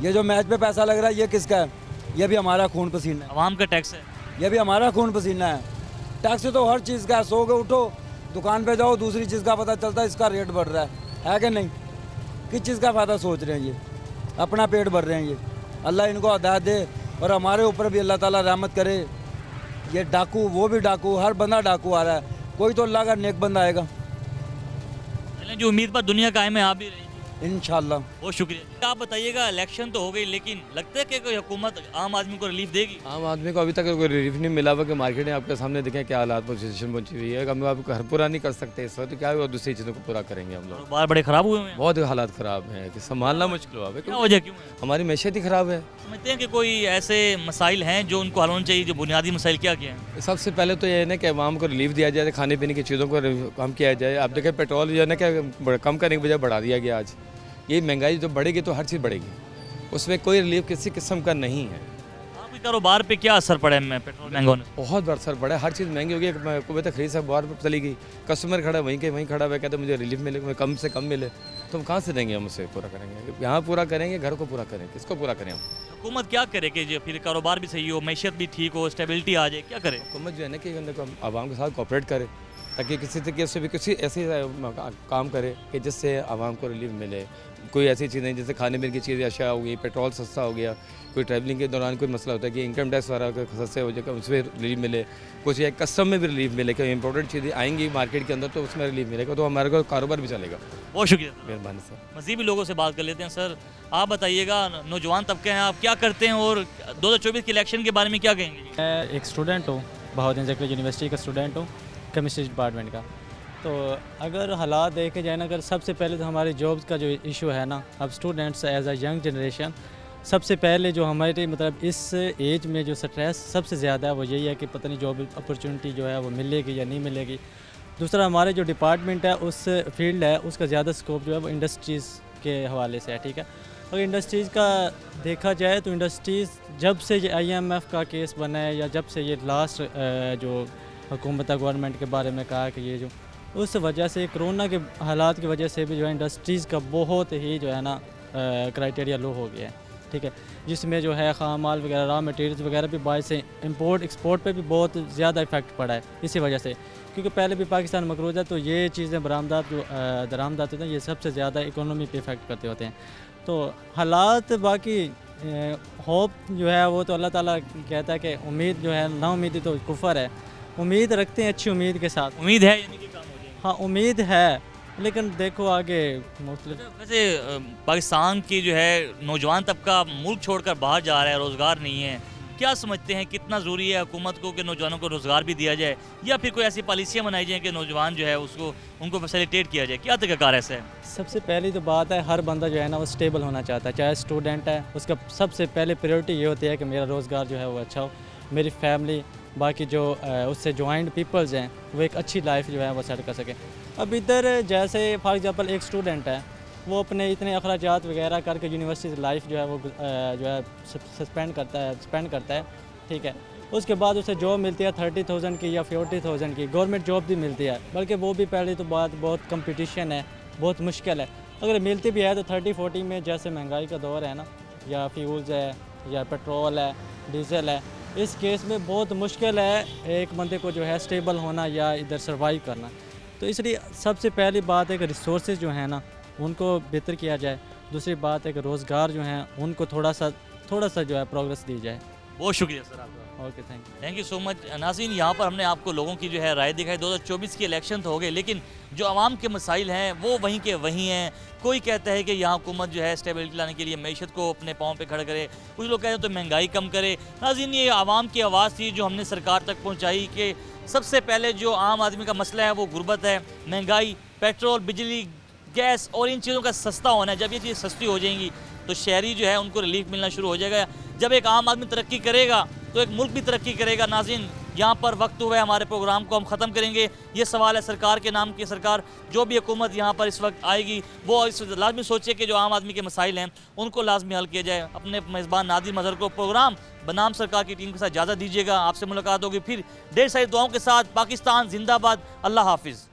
ये जो मैच पे पैसा लग रहा है, ये किसका है? ये भी हमारा खून पसीना है, आवाम का टैक्स है, ये भी हमारा खून पसीना है। टैक्स तो हर चीज़ का है, सो के उठो दुकान पे जाओ, दूसरी चीज़ का पता चलता है इसका रेट बढ़ रहा है कि नहीं? किस चीज़ का फ़ायदा सोच रहे हैं ये? अपना पेट भर रहे हैं ये। अल्लाह इनको हिदायत दे और हमारे ऊपर भी अल्लाह ताला रहमत करे। ये डाकू, वो भी डाकू, हर बंदा डाकू आ रहा है, कोई तो अल्लाह का नेक बंदा आएगा। जो उम्मीद पर दुनिया कायम है, आप भी रही इंशाल्लाह। बहुत शुक्रिया। आप बताइएगा, इलेक्शन तो हो गई, लेकिन लगता है कि कोई हुकूमत आम आदमी को रिलीफ देगी? आम आदमी को अभी तक कोई रिलीफ नहीं मिला हुआ कि मार्केट में आपके सामने देखें क्या हालात पोजीशन पहुंची हुई है। हम आपको घर पूरा नहीं कर सकते इस वक्त, क्या दूसरी चीज़ों को पूरा करेंगे हम लोग। बार बड़े ख़राब हुए हैं, बहुत हालात ख़राब हैं कि संभालना मुश्किल हुआ है। क्या वजह क्यों है? हमारी मैशियत ही ख़राब है। समझते हैं कि कोई ऐसे मसाइल हैं जो उनको हल होने चाहिए, जो बुनियादी मसाइल क्या क्या हैं? सबसे पहले तो ये है ना कि अवाम को रिलीफ दिया जाए, खाने पीने की चीज़ों को कम किया जाए। आप देखें पेट्रोल जो है ना कि कम करने की बजाय बढ़ा दिया गया। आज ये महंगाई जो बढ़ेगी तो हर चीज़ बढ़ेगी, उसमें कोई रिलीफ किसी किस्म का नहीं है। आपके कारोबार पे क्या असर पड़ा है पेट्रोल महंगा होने? बहुत बड़ा असर पड़ा है, हर चीज़ महंगी हो गई। कुवैत खरीद से बाहर चली गई, कस्टमर खड़ा वहीं के वहीं खड़ा हुआ, कहते मुझे रिलीफ मिले, कम से कम मिले, तो हम कहाँ से देंगे? हम उसे पूरा करेंगे, यहाँ पूरा करेंगे, घर को पूरा करें, किसको पूरा करें हम? हुकूमत क्या करे कि जो फिर कारोबार भी सही हो, मैशियत भी ठीक हो, स्टेबिलिटी आ जाए, क्या करे? हुकूमत जो है ना कि आवाम के साथ कोऑपरेट करे, ताकि किसी तरीके से भी किसी ऐसे काम करे कि जिससे आवाम को रिलीफ मिले। कोई ऐसी चीज़ें जैसे खाने पीने की चीज़ें अशिया हो गई, पेट्रोल सस्ता हो गया, कोई ट्रैवलिंग के दौरान कोई मसला होता है कि इनकम टैक्स वाला सस्ते हो जाएगा, उसमें रिलीफ मिले। कुछ एक कस्टम में भी रिलीफ मिले कि इंपॉर्टेंट चीज़ें आएंगी मार्केट के अंदर तो उसमें रिलीफ मिलेगा, तो हमारे को कारोबार भी चलेगा। बहुत शुक्रिया, मेहरबानी सर। मज़ीद भी लोगों से बात कर लेते हैं। सर आप बताइएगा, नौजवान तबके हैं, आप क्या करते हैं और 2024 के इलेक्शन के बारे में क्या कहेंगे? मैं एक स्टूडेंट हूँ, बहाउद्दीन ज़कीर यूनिवर्सिटी का स्टूडेंट हूँ, केमिस्ट्री डिपार्टमेंट का। तो अगर हालात देखे जाए ना, अगर सबसे पहले तो हमारी जॉब्स का जो इशू है ना, अब students as a young generation, सबसे पहले जो हमारे मतलब इस एज में जो स्ट्रेस सबसे ज़्यादा है वो यही है कि पता नहीं जॉब अपॉर्चुनिटी जो है वो मिलेगी या नहीं मिलेगी। दूसरा, हमारे जो डिपार्टमेंट है उस फील्ड है उसका ज़्यादा स्कोप जो है वो इंडस्ट्रीज़ के हवाले से है। ठीक है, अगर इंडस्ट्रीज़ का देखा जाए तो इंडस्ट्रीज़ जब से ये IMF का केस बना है या जब से ये लास्ट जो हुकूमत गवर्नमेंट के बारे में कहा कि ये जो उस वजह से कोरोना के हालात की वजह से भी जो है इंडस्ट्रीज़ का बहुत ही जो है ना क्राइटेरिया लो हो गया है। ठीक है, जिसमें जो है खाम माल वगैरह, रॉ मटेरियल्स वगैरह भी बाहर से इंपोर्ट एक्सपोर्ट पे भी बहुत ज़्यादा इफेक्ट पड़ा है इसी वजह से, क्योंकि पहले भी पाकिस्तान मकरूज है तो ये चीज़ें बरामदात जो दरामदात होते हैं ये सबसे ज़्यादा इकोनॉमी पे इफ़ेक्ट करते होते हैं। तो हालात बाकी होप जो है वो तो अल्लाह ताला कहता है कि उम्मीद जो है ना उम्मीद तो कुफर है, उम्मीद रखते हैं अच्छी उम्मीद के साथ। उम्मीद है यानी कि काम हो जाएगा? हाँ उम्मीद है, लेकिन देखो आगे मुख्तलिफ। वैसे पाकिस्तान की जो है नौजवान तबका मुल्क छोड़कर बाहर जा रहा है, रोज़गार नहीं है, क्या समझते हैं कितना ज़रूरी है हुकूमत को कि नौजवानों को रोज़गार भी दिया जाए या फिर कोई ऐसी पॉलिसियाँ बनाई जाएँ कि नौजवान जो है उसको उनको फैसिलिटेट किया जाए? क्या तरीक़ाकार ऐसा है? सबसे पहली तो बात है हर बंदा जो है ना वो स्टेबल होना चाहता है, चाहे स्टूडेंट है, उसका सबसे पहले प्रायोरिटी ये होती है कि मेरा रोज़गार जो है वो अच्छा हो, मेरी फैमिली बाकी जो उससे ज्वाइंट पीपल्स हैं वो एक अच्छी लाइफ जो है वो सेट कर सकें। अब इधर जैसे फॉर एग्जांपल एक स्टूडेंट है वो अपने इतने अखराजात वगैरह करके यूनिवर्सिटी लाइफ जो है वो जो है स्पेंड करता है। ठीक है, उसके बाद उसे जॉब मिलती है 30,000 की या 40,000 की, गवर्नमेंट जॉब भी मिलती है, बल्कि वो भी पहले तो बात बहुत कंपटीशन है, बहुत मुश्किल है। अगर मिलती भी है तो 30-40 में जैसे महंगाई का दौर है ना, या फ्यूल्स है या पेट्रोल है, डीजल है, इस केस में बहुत मुश्किल है एक बंदे को जो है स्टेबल होना या इधर सर्वाइव करना। तो इसलिए सबसे पहली बात है कि रिसोर्सेज जो है ना उनको बेहतर किया जाए, दूसरी बात है कि रोज़गार जो हैं उनको थोड़ा सा जो है प्रोग्रेस दी जाए। बहुत शुक्रिया सर आपका। Okay, thank you so much. नाज़रीन, यहाँ पर हमने आपको लोगों की जो है राय दिखाई। 2024 के इलेक्शन तो हो गए, लेकिन जो आवाम के मसाइल हैं वो वहीं के वहीं हैं। कोई कहता है कि यहाँ हुकूमत जो है स्टेबिलिटी लाने के लिए मैशत को अपने पाँव पे खड़ा करे, कुछ लोग कहते हैं तो महंगाई कम करे। नाज़रीन, ये आवाम की आवाज़ थी जो हमने सरकार तक पहुँचाई कि सबसे पहले जो आम आदमी का मसला है वो गुर्बत है, महंगाई, पेट्रोल, बिजली, गैस और इन चीज़ों का सस्ता होना है। जब ये चीज़ सस्ती हो जाएंगी तो शहरी जो है उनको रिलीफ मिलना शुरू हो जाएगा। जब एक आम आदमी तरक्की करेगा तो एक मुल्क भी तरक्की करेगा। नाज़रीन, यहाँ पर वक्त हुआ है, हमारे प्रोग्राम को हम ख़त्म करेंगे। ये सवाल है सरकार के नाम की, सरकार जो भी हुकूमत यहाँ पर इस वक्त आएगी वो इस लाजमी सोचे कि जो आम आदमी के मसाइल हैं उनको लाजमी हल किया जाए। अपने मेज़बान नादिर मज़हर को प्रोग्राम बनाम सरकार की टीम के साथ इजाज़त दीजिएगा। आपसे मुलाकात होगी फिर ढेर सारी दुआओं के साथ। पाकिस्तान जिंदाबाद। अल्लाह हाफिज़।